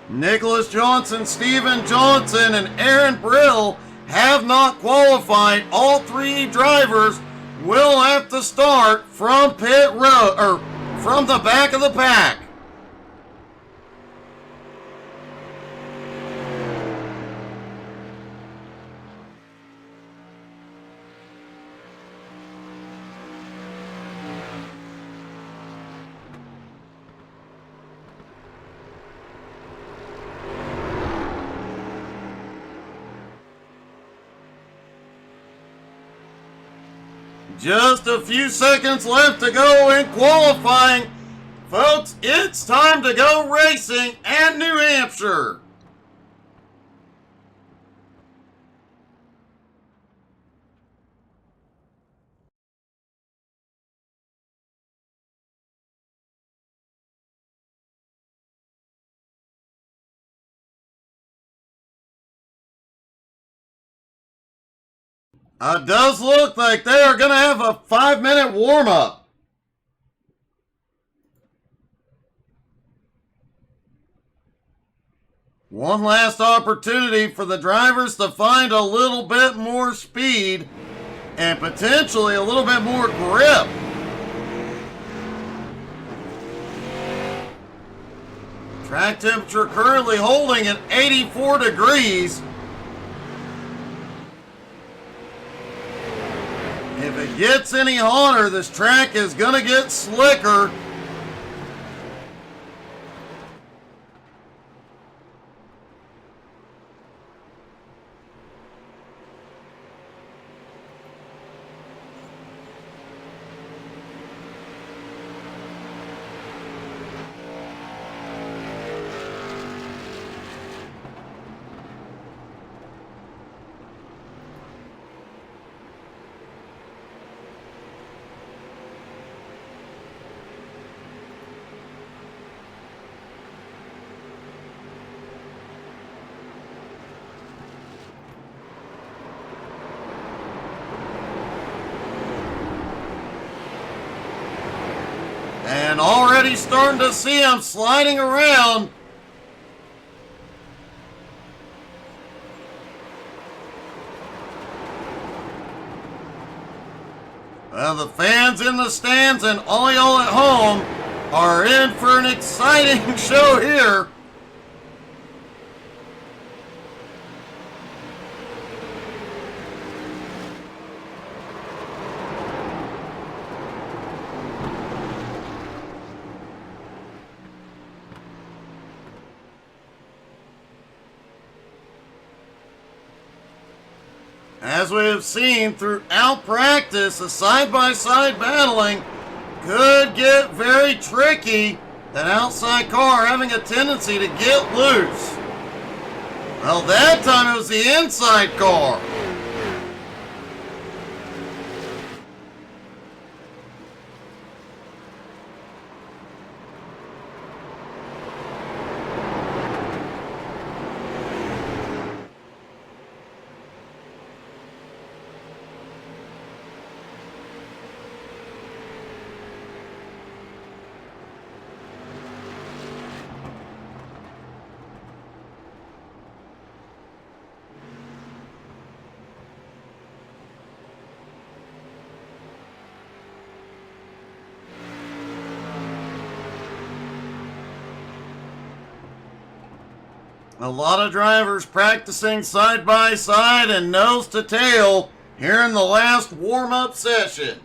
Nicholas Johnson, Steven Johnson, and Aaron Brill have not qualified. All three drivers will have to start from pit road, or from the back of the pack. Just a few seconds left to go in qualifying. Folks, it's time to go racing at New Hampshire. It does look like they are going to have a 5-minute warm-up. One last opportunity for the drivers to find a little bit more speed and potentially a little bit more grip. Track temperature currently holding at 84 degrees. If it gets any hotter, this track is going to get slicker. And already starting to see him sliding around. Well, the fans in the stands and all y'all at home are in for an exciting show here. As we have seen throughout practice, the side-by-side battling could get very tricky. That outside car having a tendency to get loose. Well, that time it was the inside car. A lot of drivers practicing side by side and nose to tail here in the last warm-up session.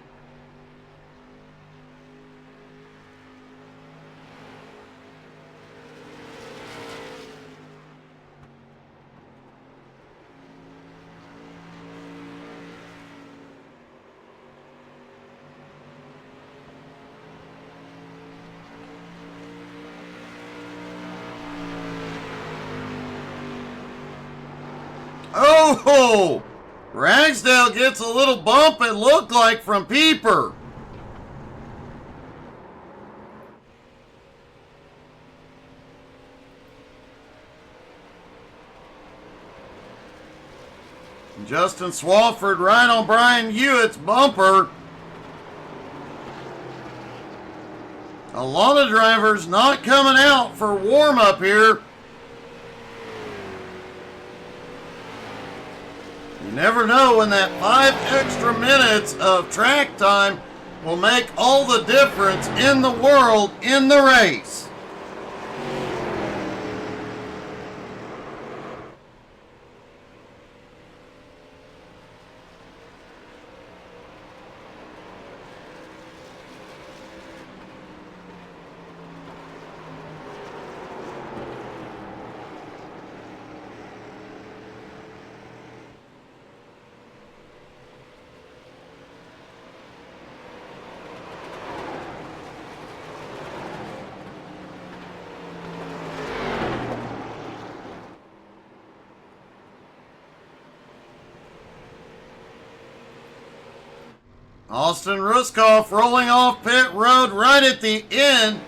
Oh! Ragsdale gets a little bump, it looked like, from Pieper. Justin Swafford right on Brian Hewitt's bumper. A lot of drivers not coming out for warm-up here. You never know when that 5 extra minutes of track time will make all the difference in the world in the race. Austin Ruskoff rolling off pit road right at the end.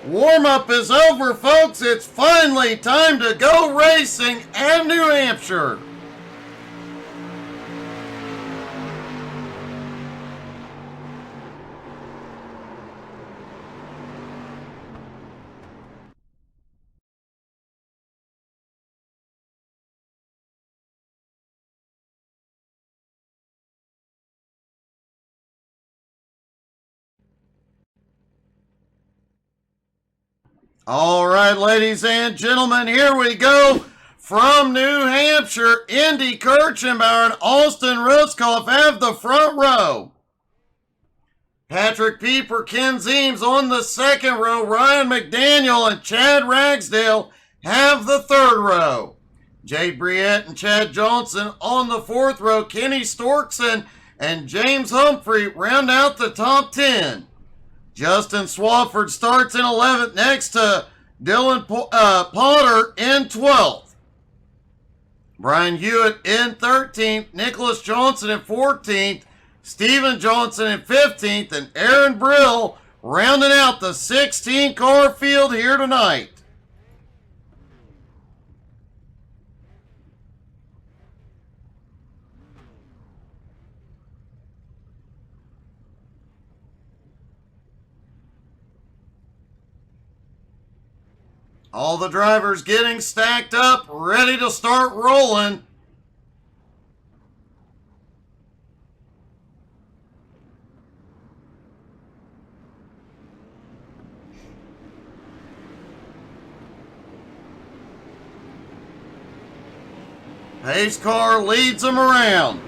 Warm-up is over, folks. It's finally time to go racing at New Hampshire. All right, ladies and gentlemen, here we go. From New Hampshire, Andy Kirchenbauer and Austin Ruskoff have the front row. Patrick Pieper, Ken Zeems on the second row. Ryan McDaniel and Chad Ragsdale have the third row. Jade Briette and Chad Johnson on the fourth row. Kenny Storkson and James Humphrey round out the top 10. Justin Swafford starts in 11th next to Dylan Potter in 12th. Brian Hewitt in 13th. Nicholas Johnson in 14th. Stephen Johnson in 15th. And Aaron Brill rounding out the 16-car field here tonight. All the drivers getting stacked up, ready to start rolling. Pace car leads them around.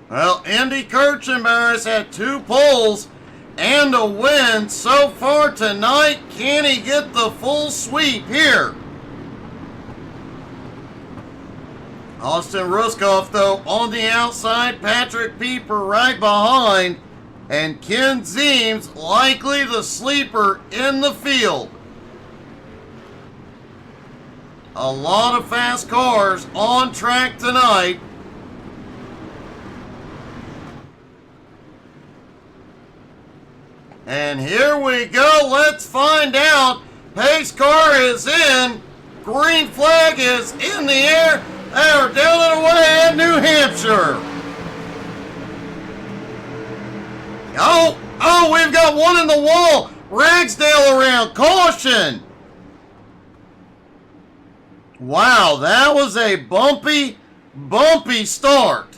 Well, Andy Kirchenbauer has had 2 poles and a win so far tonight. Can he get the full sweep here? Austin Ruskoff, though, on the outside. Patrick Pieper right behind. And Ken Zeems likely the sleeper in the field. A lot of fast cars on track tonight. And here we go. Let's find out. Pace car is in. Green flag is in the air. They are down and away at New Hampshire. Oh, we've got one in the wall. Ragsdale around. Caution. Wow, that was a bumpy start.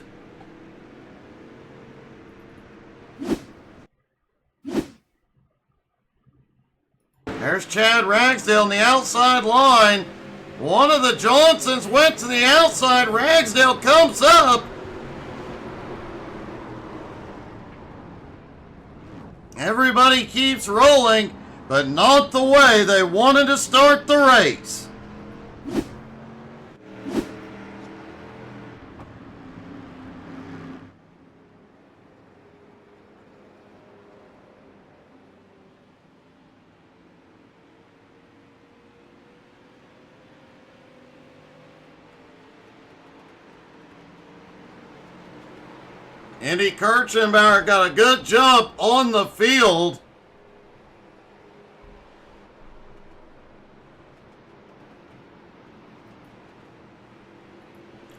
There's Chad Ragsdale on the outside line. One of the Johnsons went to the outside. Ragsdale comes up. Everybody keeps rolling, but not the way they wanted to start the race. Andy Kirchenbauer got a good jump on the field.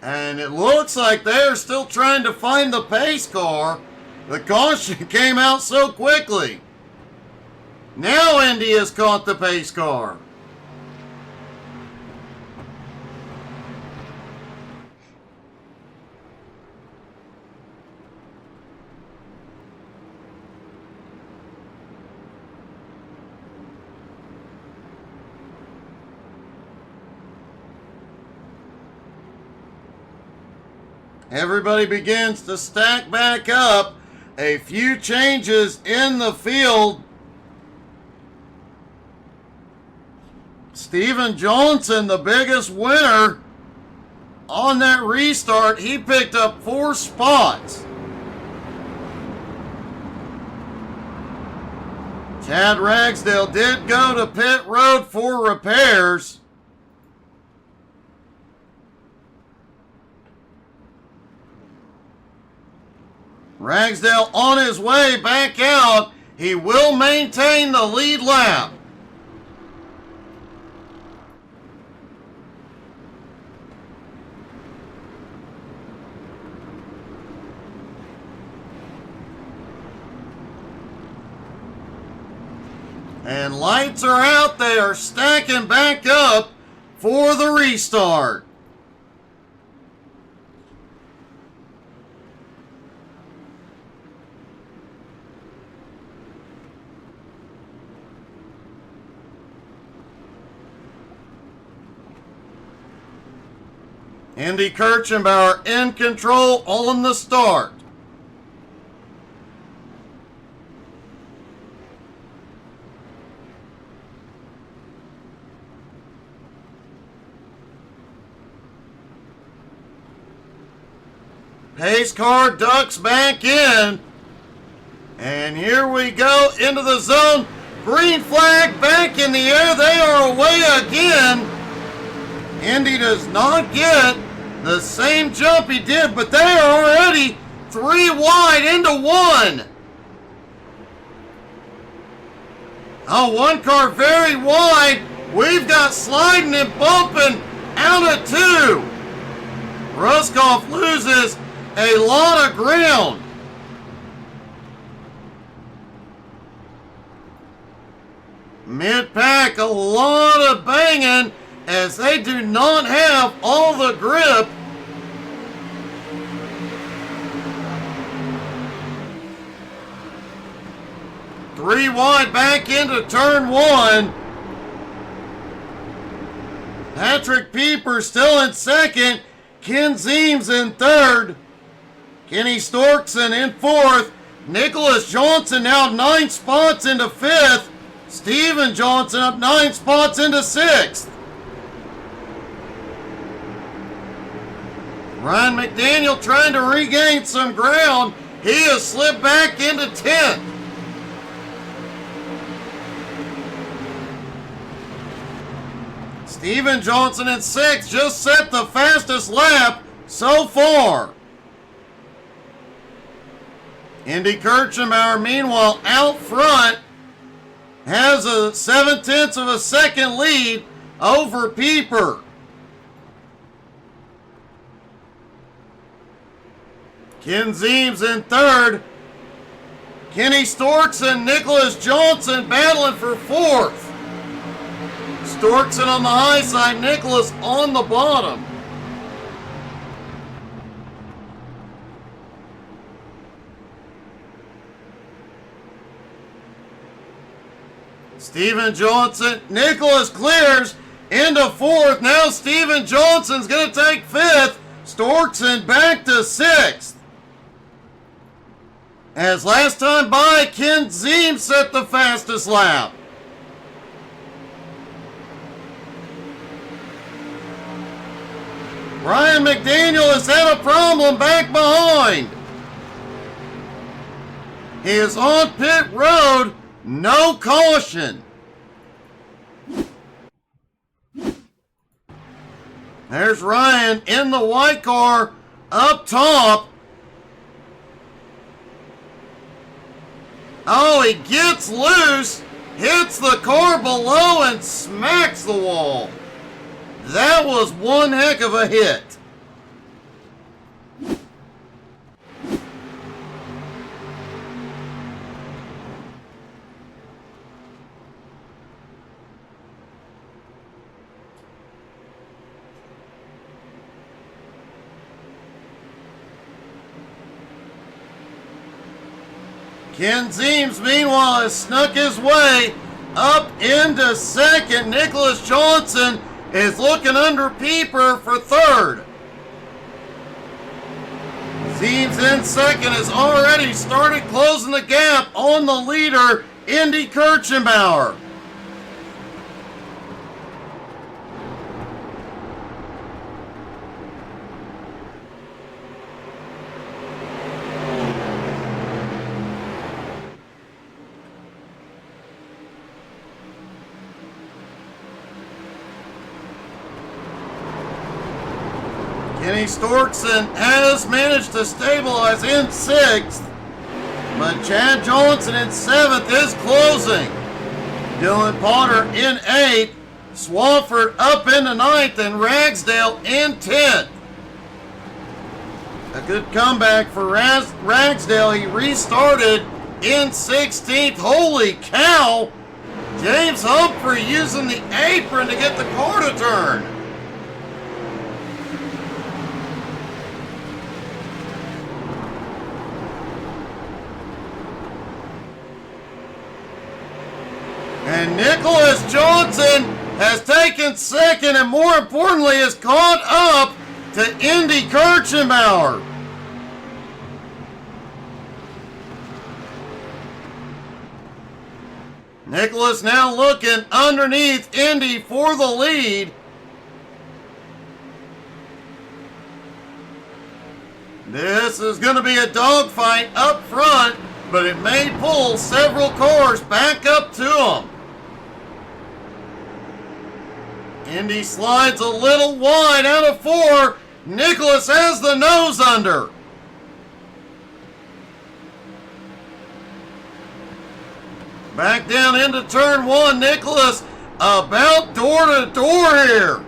And it looks like they're still trying to find the pace car. The caution came out so quickly. Now Indy has caught the pace car. Everybody begins to stack back up. A few changes in the field. Stephen Johnson, the biggest winner on that restart. He picked up 4 spots. Chad Ragsdale did go to pit road for repairs. Ragsdale on his way back out. He will maintain the lead lap. And lights are out. They are stacking back up for the restart. Andy Kirchenbauer in control on the start. Pace car ducks back in. And here we go into the zone. Green flag back in the air. They are away again. Indy does not get the same jump he did, but they are already 3 wide into 1. Oh, one car very wide. We've got sliding and bumping out of 2. Ruskoff loses a lot of ground. Mid-pack, a lot of banging as they do not have all the grip. Three wide back into turn 1. Patrick Pieper still in second. Ken Zeems in third. Kenny Storkson in fourth. Nicholas Johnson now 9 spots into 5th. Steven Johnson up 9 spots into 6th. Ryan McDaniel trying to regain some ground. He has slipped back into 10th. Steven Johnson in 6th just set the fastest lap so far. Andy Kirchenbauer, meanwhile, out front, has a 7/10 of a second lead over Pieper. Ken Zeems in third. Kenny Storks and Nicholas Johnson battling for 4th. Storkson on the high side, Nicholas on the bottom. Steven Johnson, Nicholas clears into 4th. Now Steven Johnson's going to take 5th. Storkson back to 6th. As last time by, Ken Zeems set the fastest lap. Ryan McDaniel has had a problem back behind. He is on pit road. No caution. There's Ryan in the white car up top. Oh, he gets loose, hits the car below and smacks the wall. That was one heck of a hit. Ken Zeems, meanwhile, has snuck his way up into second. Nicholas Johnson is looking under Pieper for 3rd. Zeems in second has already started closing the gap on the leader, Andy Kirchenbauer. Kenny Storkson has managed to stabilize in 6th, but Chad Johnson in 7th is closing. Dylan Potter in 8th, Swafford up into 9th, and Ragsdale in 10th. A good comeback for Ragsdale. He restarted in 16th. Holy cow! James Humphrey using the apron to get the car to turn. And Nicholas Johnson has taken 2nd and, more importantly, has caught up to Indy Kirchenbauer. Nicholas now looking underneath Indy for the lead. This is going to be a dogfight up front, but it may pull several cars back up to him. Indy slides a little wide out of 4. Nicholas has the nose under. Back down into turn 1. Nicholas about door to door here.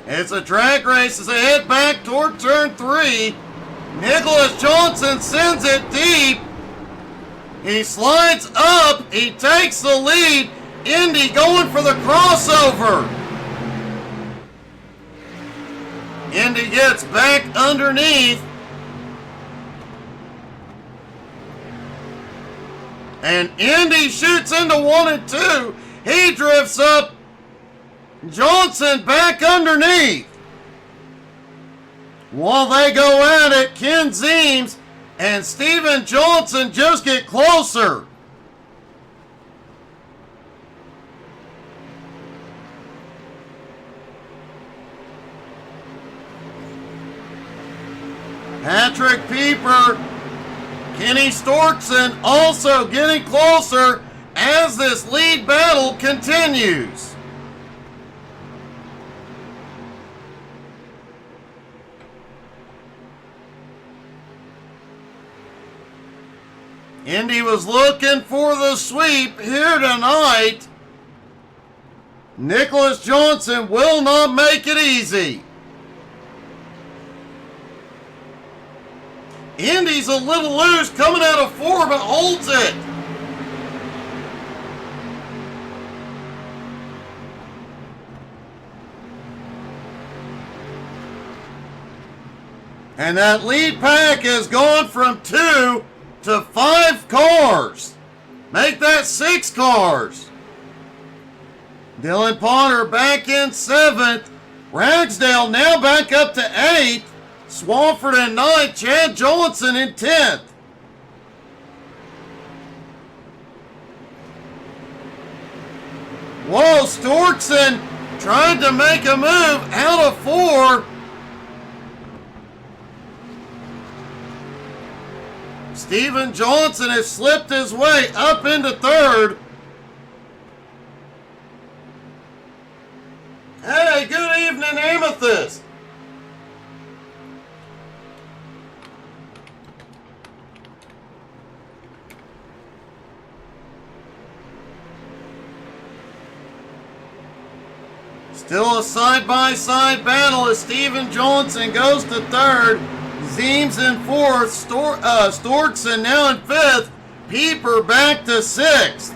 It's a drag race as they head back toward turn 3. Nicholas Johnson sends it deep. He slides up. He takes the lead. Indy going for the crossover. Indy gets back underneath. And Indy shoots into 1 and 2. He drifts up. Johnson back underneath. While they go at it, Ken Zeems and Steven Johnson just get closer. Patrick Pieper, Kenny Storkson also getting closer as this lead battle continues. Indy was looking for the sweep here tonight. Nicholas Johnson will not make it easy. Indy's a little loose coming out of 4, but holds it. And that lead pack has gone from 2 to 5 cars. Make that 6 cars. Dylan Potter back in 7th. Ragsdale now back up to 8th. Swafford in 9th. Chad Johnson in 10th. Whoa, Storkson tried to make a move out of 4. Steven Johnson has slipped his way up into 3rd. Hey, good evening, Amethyst. Still a side-by-side battle as Steven Johnson goes to 3rd. Zeems in 4th, Storkson now in 5th, Pieper back to 6th.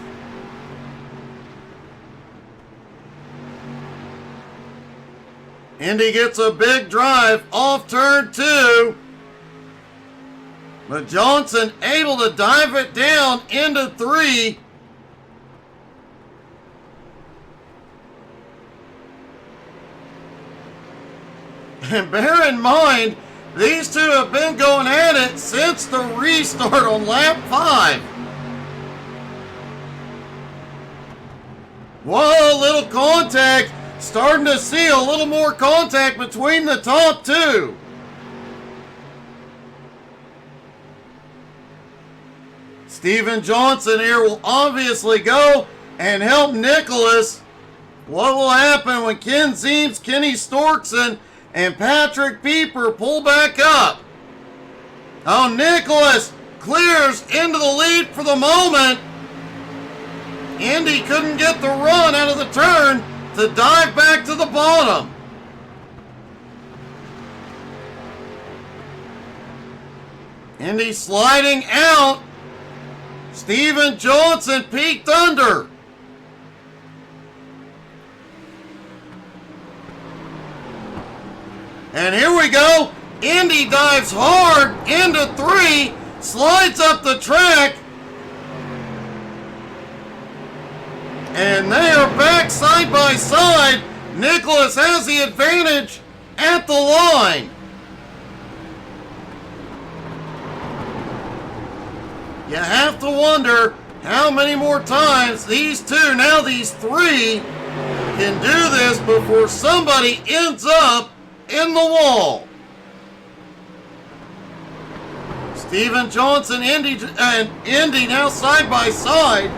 Indy gets a big drive off turn 2, but Johnson able to dive it down into 3. And bear in mind, these two have been going at it since the restart on lap 5. Whoa, little contact. Starting to see a little more contact between the top 2. Steven Johnson here will obviously go and help Nicholas. What will happen when Ken Zeems, Kenny Storkson, and Patrick Pieper pull back up? Oh, Nicholas clears into the lead for the moment. Indy couldn't get the run out of the turn to dive back to the bottom. Indy sliding out. Steven Johnson peeked under. And here we go. Indy dives hard into 3, slides up the track. And they are back side by side. Nicholas has the advantage at the line. You have to wonder how many more times these 2, now these 3, can do this before somebody ends up in the wall. Steven Johnson and Indy now side by side.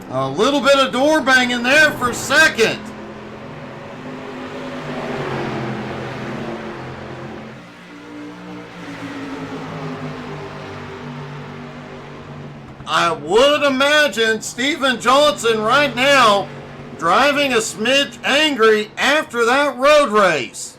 A little bit of door banging there for second. I would imagine Steven Johnson right now driving a smidge angry after that road race.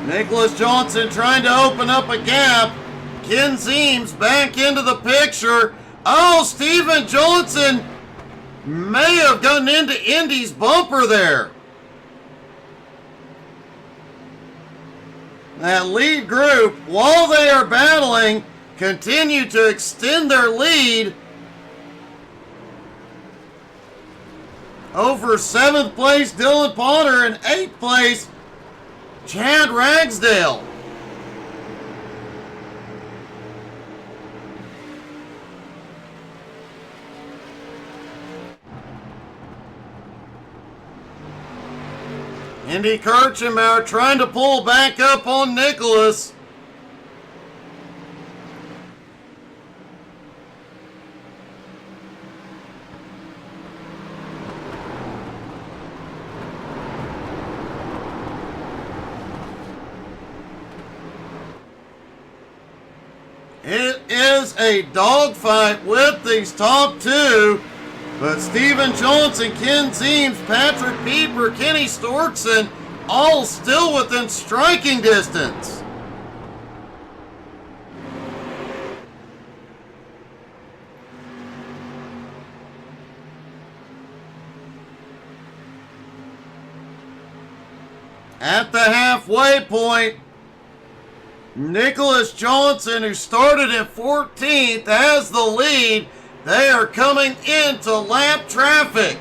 Nicholas Johnson trying to open up a gap. Ken Zeems back into the picture. Oh, Steven Johnson may have gotten into Indy's bumper there. That lead group, while they are battling, continue to extend their lead over 7th place Dylan Potter and 8th place Chad Ragsdale. Indy Kirchenbauer trying to pull back up on Nicholas. It is a dogfight with these top 2, but Steven Johnson, Ken Zeems, Patrick Pieper, Kenny Storkson, all still within striking distance. At the halfway point, Nicholas Johnson, who started in 14th, has the lead. They are coming into lap traffic.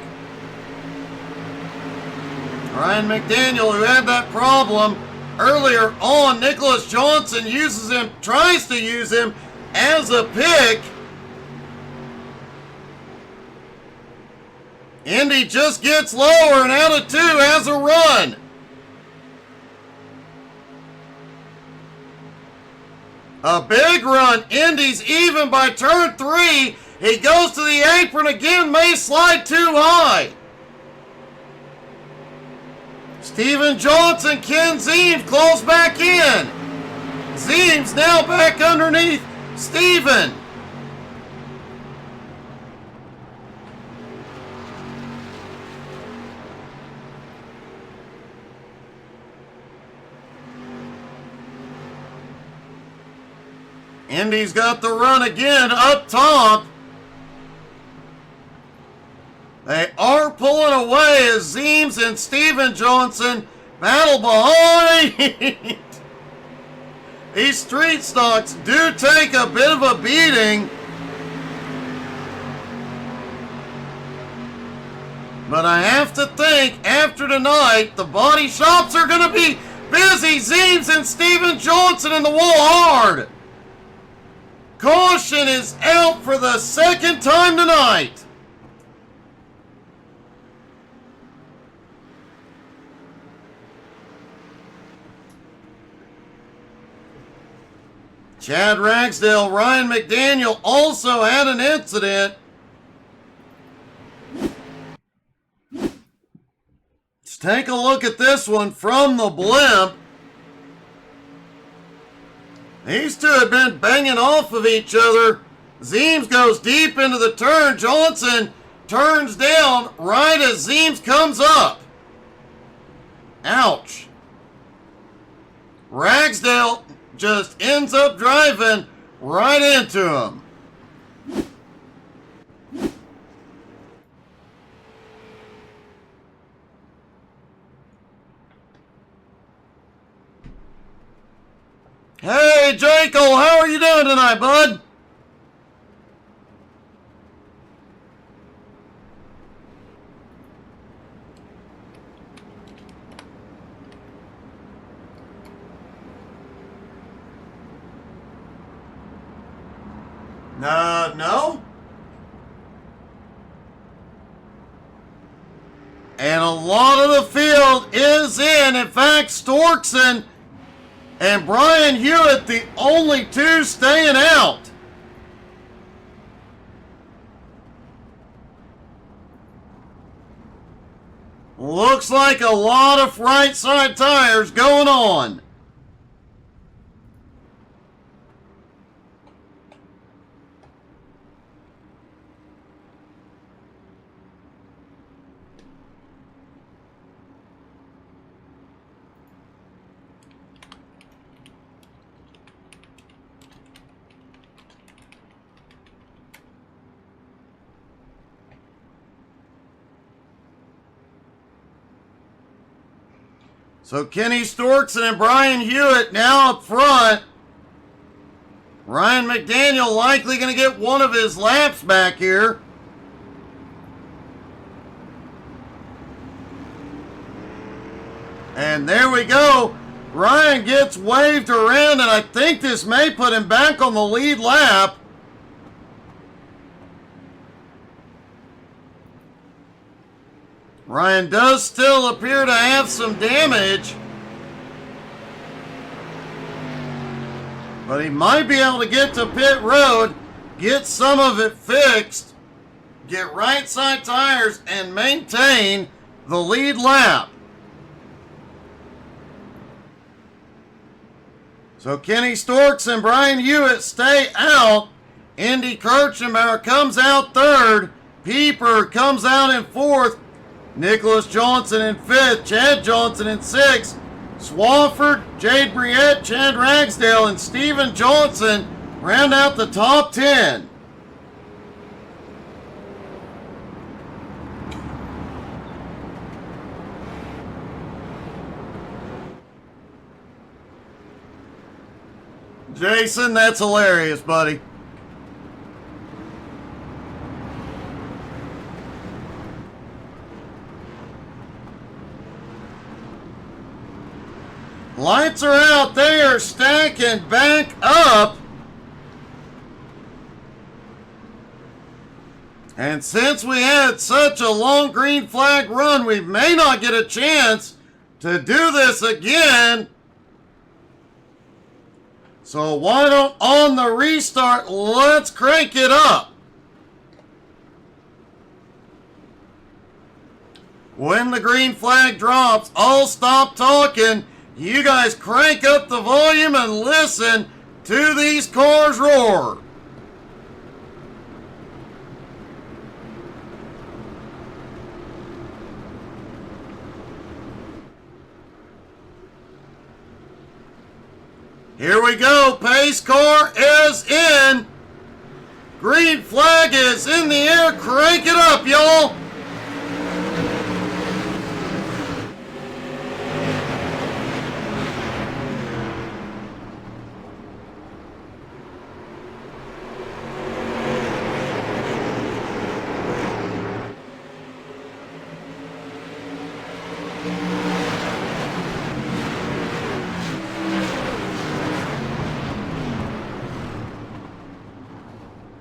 Ryan McDaniel, who had that problem earlier on, Nicholas Johnson tries to use him as a pick. Indy just gets lower and out of 2 has a run. A big run. Indy's even by turn 3. He goes to the apron again, may slide too high. Steven Johnson, Ken Zeems close back in. Zeems now back underneath Steven. Indy's got the run again up top. They are pulling away as Zeems and Steven Johnson battle behind. These street stocks do take a bit of a beating. But I have to think after tonight, the body shops are going to be Busy Zeems and Steven Johnson in the wall hard. Caution is out for the second time tonight. Chad Ragsdale, Ryan McDaniel also had an incident. Let's take a look at this one from the blimp. These two have been banging off of each other. Zeems goes deep into the turn. Johnson turns down right as Zeems comes up. Ouch. Ragsdale just ends up driving right into him. Hey, Jekyll, how are you doing tonight, bud? No. And a lot of the field is in. In fact, Storkson and Brian Hewitt, the only two staying out. Looks like a lot of right side tires going on. So Kenny Storkson and Brian Hewitt now up front. Ryan McDaniel likely going to get one of his laps back here. And there we go. Ryan gets waved around, and I think this may put him back on the lead lap. Ryan does still appear to have some damage, but he might be able to get to pit road, get some of it fixed, get right side tires, and maintain the lead lap. So Kenny Storks and Brian Hewitt stay out. Andy Kirchenbauer comes out third. Pieper comes out in fourth. Nicholas Johnson in fifth, Chad Johnson in sixth, Swafford, Jade Briette, Chad Ragsdale, and Steven Johnson round out the top 10. Jason, that's hilarious, buddy. Lights are out. They are stacking back up. And since we had such a long green flag run, we may not get a chance to do this again. So why don't, on the restart, let's crank it up. When the green flag drops, I'll stop talking. You guys crank up the volume and listen to these cars roar. Here we go. Pace car is in. Green flag is in the air. Crank it up, y'all.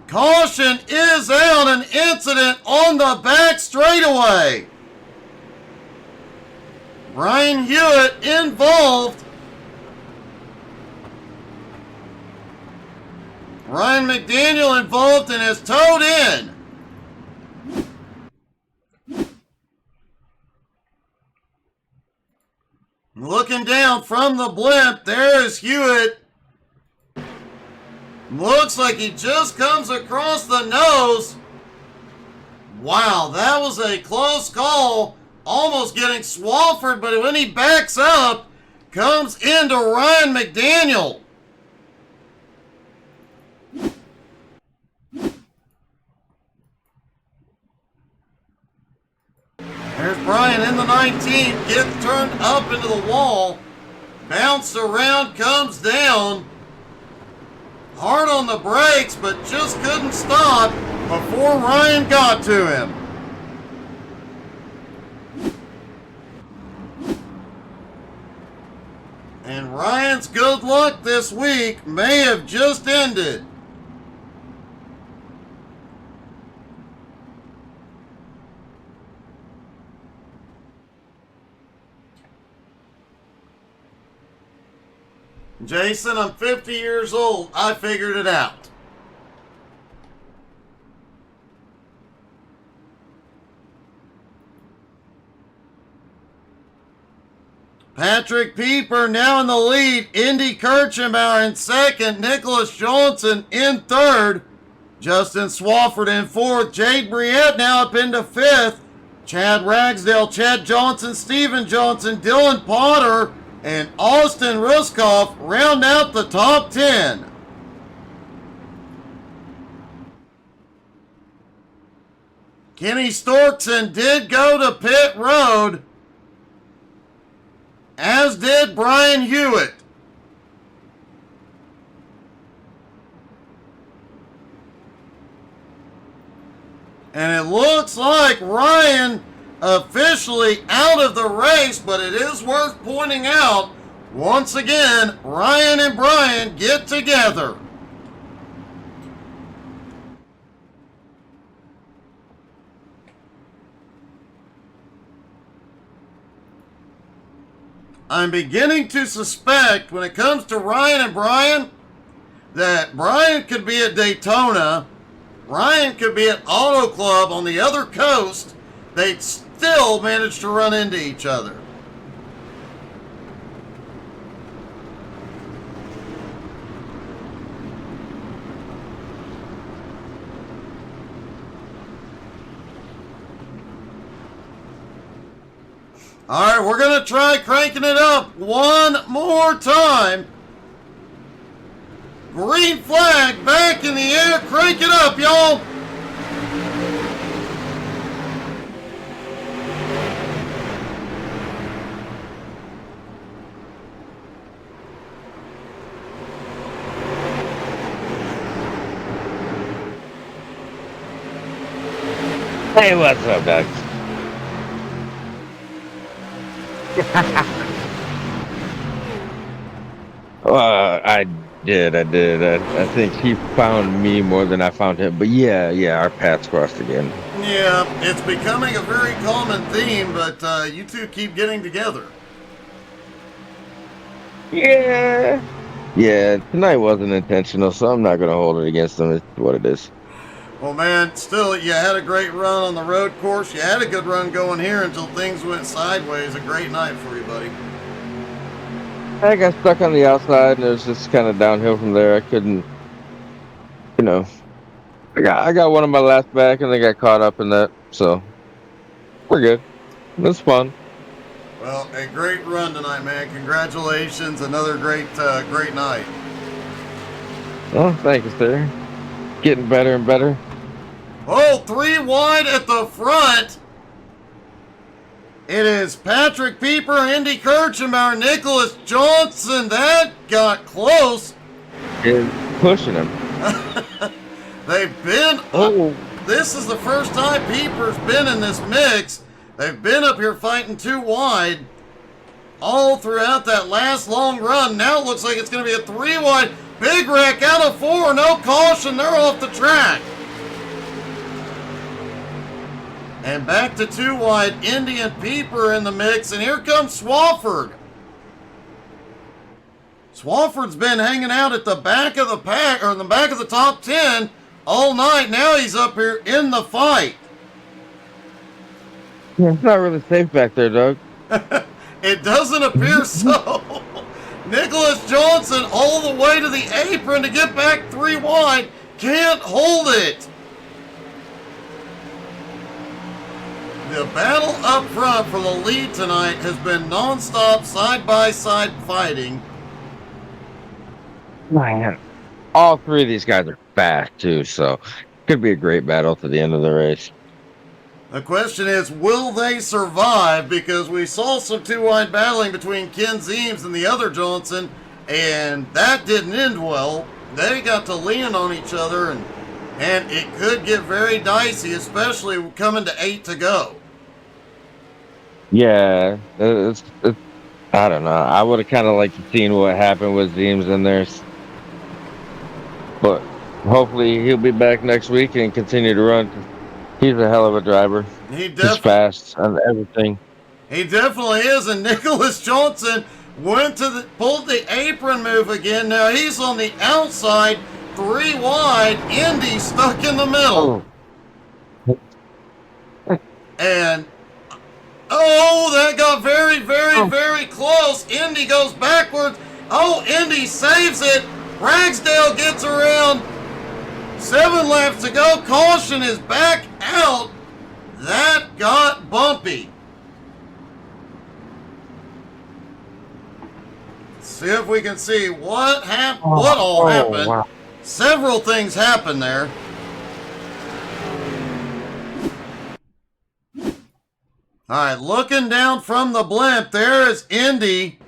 Caution is out, an incident on the back straightaway. Brian Hewitt involved. Ryan McDaniel involved and is towed in. Looking down from the blimp, there is Hewitt. Looks like he just comes across the nose. Wow, that was a close call. Almost getting Swafford, but when he backs up, comes into Ryan McDaniel. There's Brian in the 19, gets turned up into the wall, bounced around, comes down. Hard on the brakes, but just couldn't stop before Ryan got to him. And Ryan's good luck this week may have just ended. Jason, I'm 50 years old. I figured it out. Patrick Pieper now in the lead. Indy Kirchenbauer in second. Nicholas Johnson in third. Justin Swafford in fourth. Jade Briette now up into fifth. Chad Ragsdale, Chad Johnson, Steven Johnson, Dylan Potter, and Austin Ruskoff round out the top 10. Kenny Storkson did go to pit road, as did Brian Hewitt. And it looks like Ryan officially out of the race, but it is worth pointing out, once again, Ryan and Brian get together. I'm beginning to suspect, when it comes to Ryan and Brian, that Brian could be at Daytona, Ryan could be at Auto Club on the other coast. They'd still manage to run into each other. All right, we're going to try cranking it up one more time. Green flag back in the air. Crank it up, y'all. Hey, what's up, guys? I did. I think he found me more than I found him. But yeah, our paths crossed again. Yeah, it's becoming a very common theme, but you two keep getting together. Yeah, tonight wasn't intentional, so I'm not going to hold it against him. It's what it is. Well, man, still, you had a great run on the road course. You had a good run going here until things went sideways. A great night for you, buddy. I got stuck on the outside, and it was just kind of downhill from there. I couldn't, I got one of my last back, and I got caught up in that. So we're good. It was fun. Well, a great run tonight, man. Congratulations. Another great night. Oh, thank you, sir. Getting better and better. Oh, 3 wide at the front. It is Patrick Pieper, Indy Kirchenbauer, Nicholas Johnson. That got close. Is pushing him. They've been... this is the first time Pieper's been in this mix. They've been up here fighting 2 wide all throughout that last long run. Now it looks like it's going to be a 3 wide. Big wreck out of 4, no caution, they're off the track. And back to 2 wide, Indy and Pieper in the mix, and here comes Swafford. Swafford's been hanging out at the back of the pack, or in the back of the top 10 all night. Now he's up here in the fight. Yeah, it's not really safe back there, Doug. It doesn't appear so. Nicholas Johnson all the way to the apron to get back 3 wide. Can't hold it. The battle up front for the lead tonight has been non-stop side-by-side fighting. Man, all 3 of these guys are fast too, so could be a great battle to the end of the race. The question is, will they survive? Because we saw some 2 wide battling between Ken Zeems and the other Johnson, and that didn't end well. They got to leaning on each other, and it could get very dicey, especially coming to 8 to go. Yeah, it's I don't know. I would have kind of liked to seen what happened with Zeems in there, but hopefully he'll be back next week and continue to run. He's a hell of a driver. He's fast and everything. He definitely is, and Nicholas Johnson pulled the apron move again. Now he's on the outside, 3 wide. Indy stuck in the middle. And that got very, very, very close. Indy goes backwards. Indy saves it. Ragsdale gets around. 7 laps to go. Caution is back out. That got bumpy. Let's see if we can see what happened. What all happened. Wow. Several things happened there. All right, looking down from the blimp, there is Indy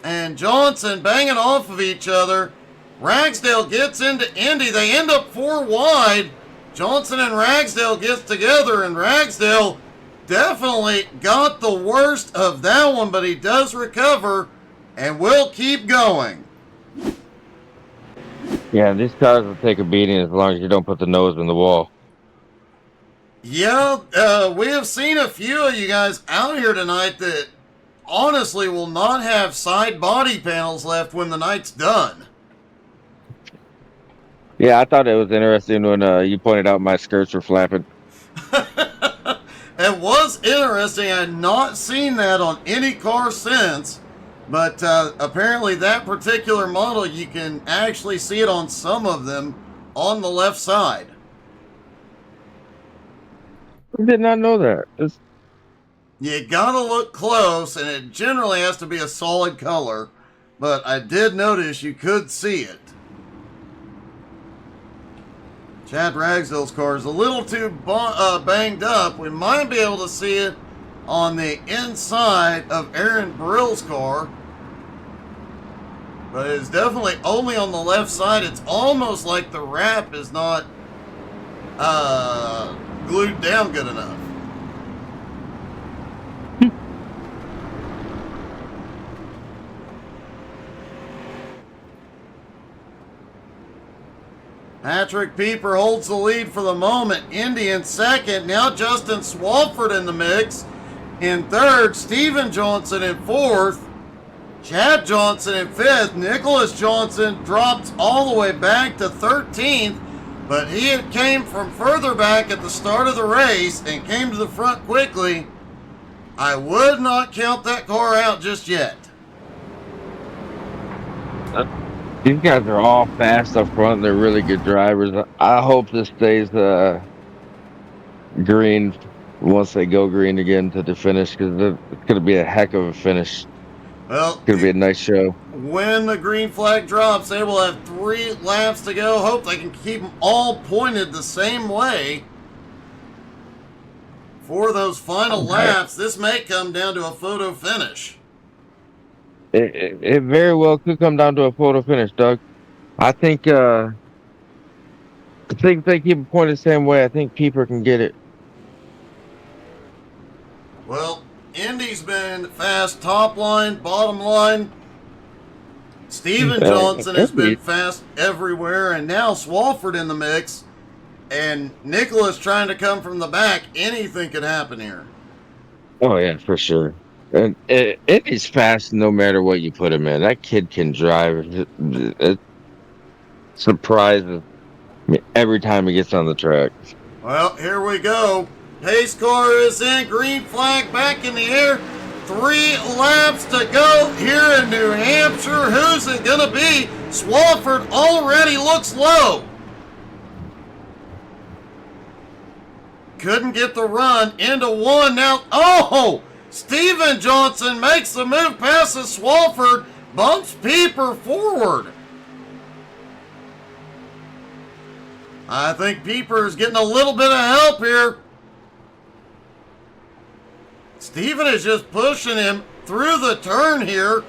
and Johnson banging off of each other. Ragsdale gets into Indy. They end up 4 wide. Johnson and Ragsdale gets together, and Ragsdale definitely got the worst of that one, but he does recover and will keep going. Yeah, these cars will take a beating as long as you don't put the nose in the wall. Yeah, we have seen a few of you guys out here tonight that honestly will not have side body panels left when the night's done. Yeah, I thought it was interesting when you pointed out my skirts were flapping. It was interesting. I had not seen that on any car since, but apparently that particular model, you can actually see it on some of them on the left side. I did not know that. You gotta look close, and it generally has to be a solid color, but I did notice you could see it. Chad Ragsdale's car is a little too banged up. We might be able to see it on the inside of Aaron Brill's car, but it's definitely only on the left side. It's almost like the wrap is not glued down good enough. Patrick Pieper holds the lead for the moment. Indy in second. Now Justin Swafford in the mix. In third, Steven Johnson in fourth. Chad Johnson in fifth. Nicholas Johnson drops all the way back to 13th, but he came from further back at the start of the race and came to the front quickly. I would not count that car out just yet. These guys are all fast up front. They're really good drivers. I hope this stays green once they go green again to the finish, because it's going to be a heck of a finish. Well, It's going to be a nice show. When the green flag drops, they will have 3 laps to go. Hope they can keep them all pointed the same way for those final laps. This may come down to a photo finish. It very well could come down to a photo finish, Doug. I think if they keep it pointed the same way, I think Pieper can get it. Well, Indy's been fast top line, bottom line. Steven Johnson has been fast everywhere, and now Swafford in the mix, and Nicholas trying to come from the back. Anything could happen here. Oh yeah, for sure. And he's fast no matter what you put him in. That kid can drive. It surprises me every time he gets on the track. Well, here we go. Pace car is in. Green flag back in the air. 3 laps to go here in New Hampshire. Who's it going to be? Swafford already looks low. Couldn't get the run into one. Now, oh! Steven Johnson makes the move past Swafford. Bumps Pieper forward. I think Pieper is getting a little bit of help here. Steven is just pushing him through the turn here.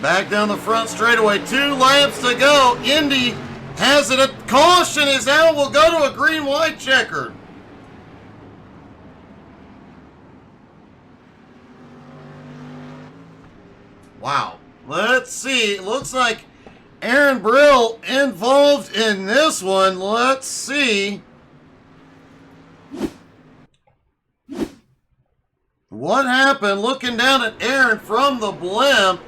Back down the front straightaway. 2 laps to go. Indy has it. A caution is out. We'll go to a green-white checkered. Wow. Let's see. It looks like Aaron Brill involved in this one. Let's see. What happened? Looking down at Aaron from the blimp.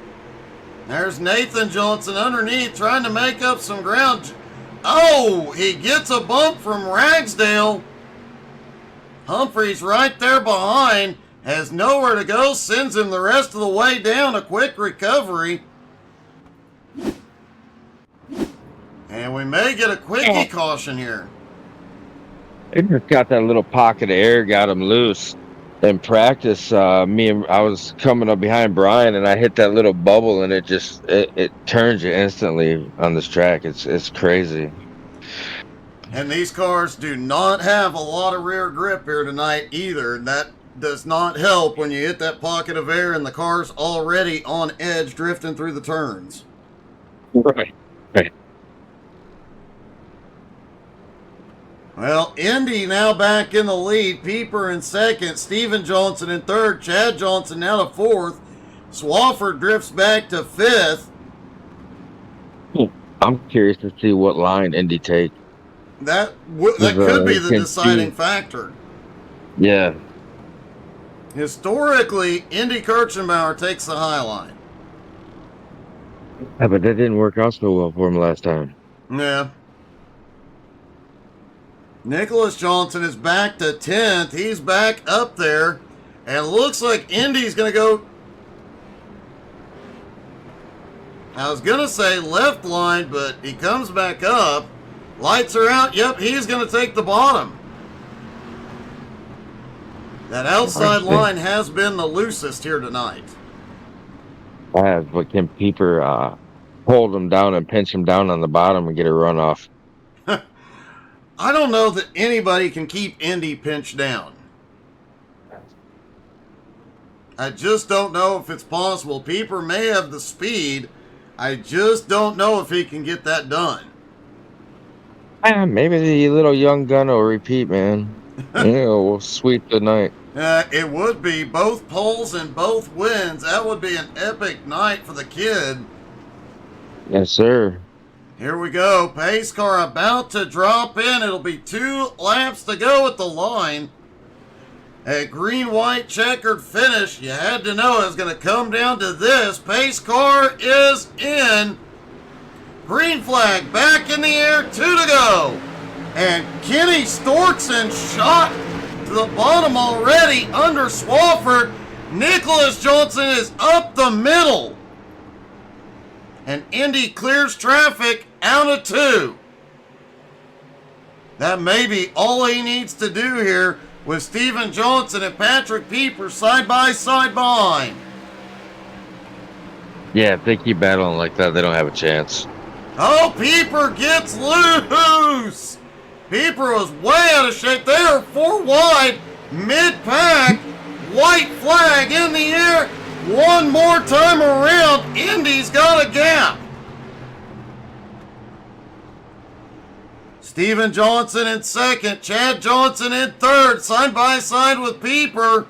There's Nathan Johnson underneath trying to make up some ground. Oh, he gets a bump from Ragsdale. Humphreys right there behind. Has nowhere to go. Sends him the rest of the way down. A quick recovery. And we may get a quickie caution here. He just got that little pocket of air, got him loose. In practice, I was coming up behind Brian, and I hit that little bubble, and it just it turns you instantly on this track. It's crazy. And these cars do not have a lot of rear grip here tonight either. That does not help when you hit that pocket of air and the car's already on edge drifting through the turns. Right. Well, Indy now back in the lead. Pieper in second. Steven Johnson in third. Chad Johnson now to fourth. Swafford drifts back to fifth. I'm curious to see what line Indy takes. That could be the deciding factor. Yeah. Historically, Indy Kirchenbauer takes the high line. Yeah, but that didn't work out so well for him last time. Yeah. Nicholas Johnson is back to 10th. He's back up there. And looks like Indy's going to go... I was going to say left line, but he comes back up. Lights are out. Yep, he's going to take the bottom. That outside line has been the loosest here tonight. But can Pieper hold him down and pinch him down on the bottom and get a run off? I don't know that anybody can keep Indy pinched down. I just don't know if it's possible. Pieper may have the speed. I just don't know if he can get that done. Maybe the little young gun will repeat, man. We'll sweep the night. It would be both poles and both wins. That would be an epic night for the kid. Yes, sir. Here we go. Pace car about to drop in. It'll be 2 laps to go at the line. A green-white checkered finish. You had to know it was going to come down to this. Pace car is in. Green flag back in the air. 2 to go. And Kenny Storkson shot to the bottom already under Swafford. Nicholas Johnson is up the middle. And Indy clears traffic out of 2. That may be all he needs to do here with Steven Johnson and Patrick Pieper side by side behind. Yeah, if they keep battling like that, they don't have a chance. Oh, Pieper gets loose. Pieper was way out of shape. They are 4 wide, mid-pack, white flag in the air. One more time around, Indy's got a gap. Steven Johnson in second, Chad Johnson in third, side by side with Pieper.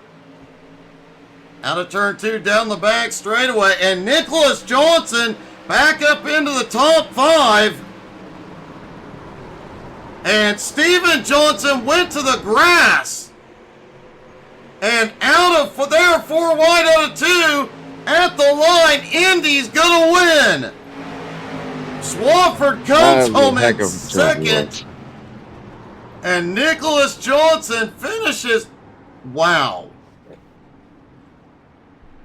Out of turn 2, down the back straightaway. And Nicholas Johnson back up into the top 5. And Steven Johnson went to the grass. And out of there, 4 wide out of 2. At the line, Indy's going to win. Swafford comes home in second. And Nicholas Johnson finishes. Wow.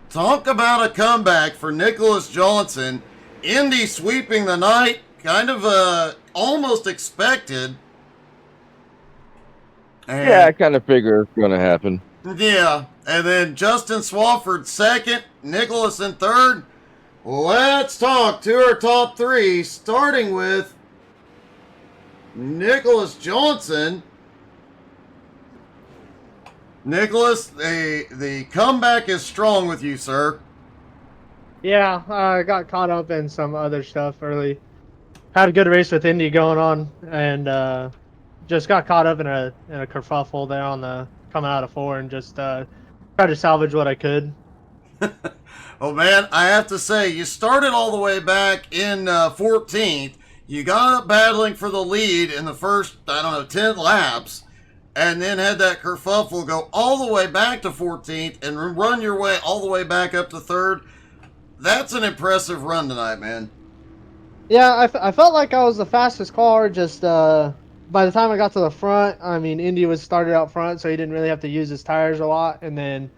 Talk about a comeback for Nicholas Johnson. Indy sweeping the night. Kind of almost expected. And, yeah, I kind of figure it's going to happen. Yeah. And then Justin Swafford second. Nicholas in third. Let's talk to our top 3, starting with Nicholas Johnson. Nicholas, the comeback is strong with you, sir. Yeah, I got caught up in some other stuff early. Had a good race with Indy going on, and just got caught up in a kerfuffle there on the coming out of 4, and just tried to salvage what I could. Oh man, I have to say, you started all the way back in 14th. You got up battling for the lead in the first, 10 laps, and then had that kerfuffle go all the way back to 14th and run your way all the way back up to 3rd. That's an impressive run tonight, man. Yeah, I felt like I was the fastest car. Just by the time I got to the front, I mean, Indy was started out front, so he didn't really have to use his tires a lot. And then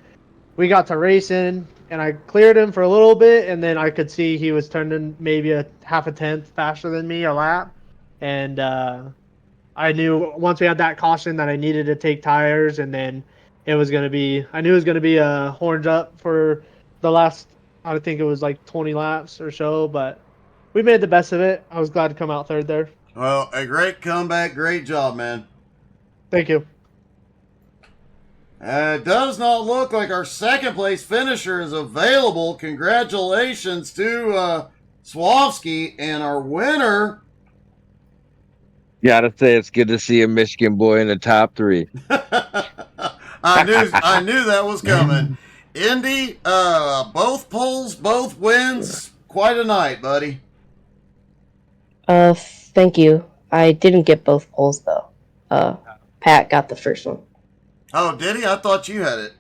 we got to racing, and I cleared him for a little bit, and then I could see he was turning maybe a half a tenth faster than me a lap. And I knew once we had that caution that I needed to take tires, and then I knew it was going to be horns up for the last, I think it was like 20 laps or so, but we made the best of it. I was glad to come out third there. Well, a great comeback. Great job, man. Thank you. It does not look like our second place finisher is available. Congratulations to Swavsky, and our winner. Gotta say, it's good to see a Michigan boy in the top 3. I knew that was coming. Indy, both poles, both wins. Quite a night, buddy. Thank you. I didn't get both poles though. Pat got the first one. Oh, did he? I thought you had it.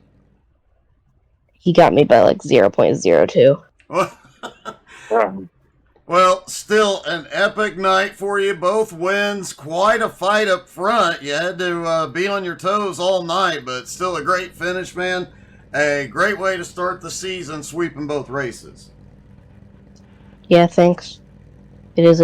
He got me by like 0.02. Well, still an epic night for you. Both wins. Quite a fight up front. You had to be on your toes all night, but still a great finish, man. A great way to start the season, sweeping both races. Yeah, thanks. It is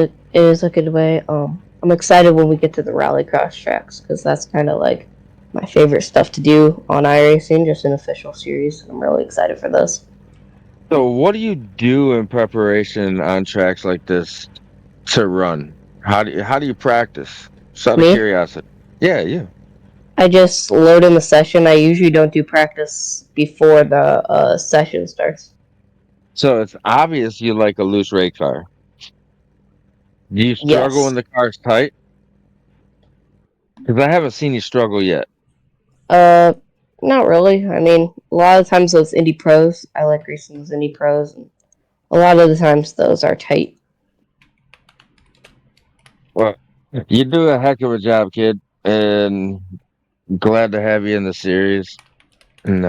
a good way. I'm excited when we get to the rallycross tracks because that's kind of like my favorite stuff to do on iRacing, just an official series. I'm really excited for this. So what do you do in preparation on tracks like this to run? How do you practice? Just out of Me? curiosity. Yeah, you. I just load in the session. I usually don't do practice before the session starts. So it's obvious you like a loose race car. Do you struggle Yes. when the car's tight? Because I haven't seen you struggle yet. Not really. I mean, a lot of times those Indy Pros, I like racing those Indy Pros, and a lot of the times those are tight. Well, you do a heck of a job, kid, and glad to have you in the series. And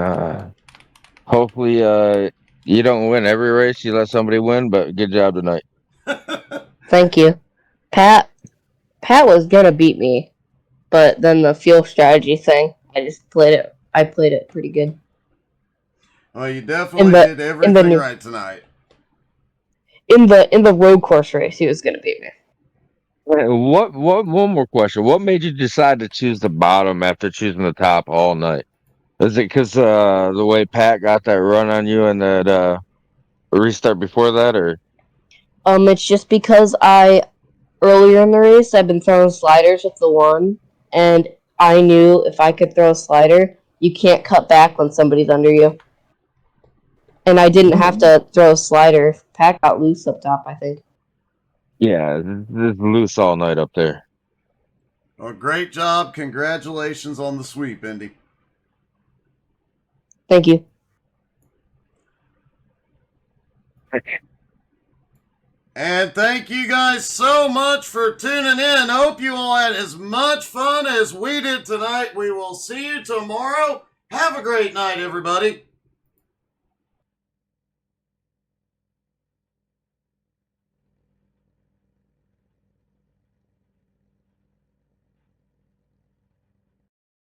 hopefully you don't win every race, you let somebody win, but good job tonight. Thank you. Pat was gonna beat me, but then the fuel strategy thing, I played it pretty good. Well, you definitely did everything right tonight. In the road course race, he was gonna beat me. What one more question. What made you decide to choose the bottom after choosing the top all night? Is it because the way Pat got that run on you and that restart before that, or? It's just because earlier in the race, I've been throwing sliders with the one, and I knew if I could throw a slider, you can't cut back when somebody's under you. And I didn't have to throw a slider. Pat got loose up top, I think. Yeah, this is loose all night up there. Well, great job. Congratulations on the sweep, Indy. Thank you. And thank you guys so much for tuning in. Hope you all had as much fun as we did tonight. We will see you tomorrow. Have a great night, everybody.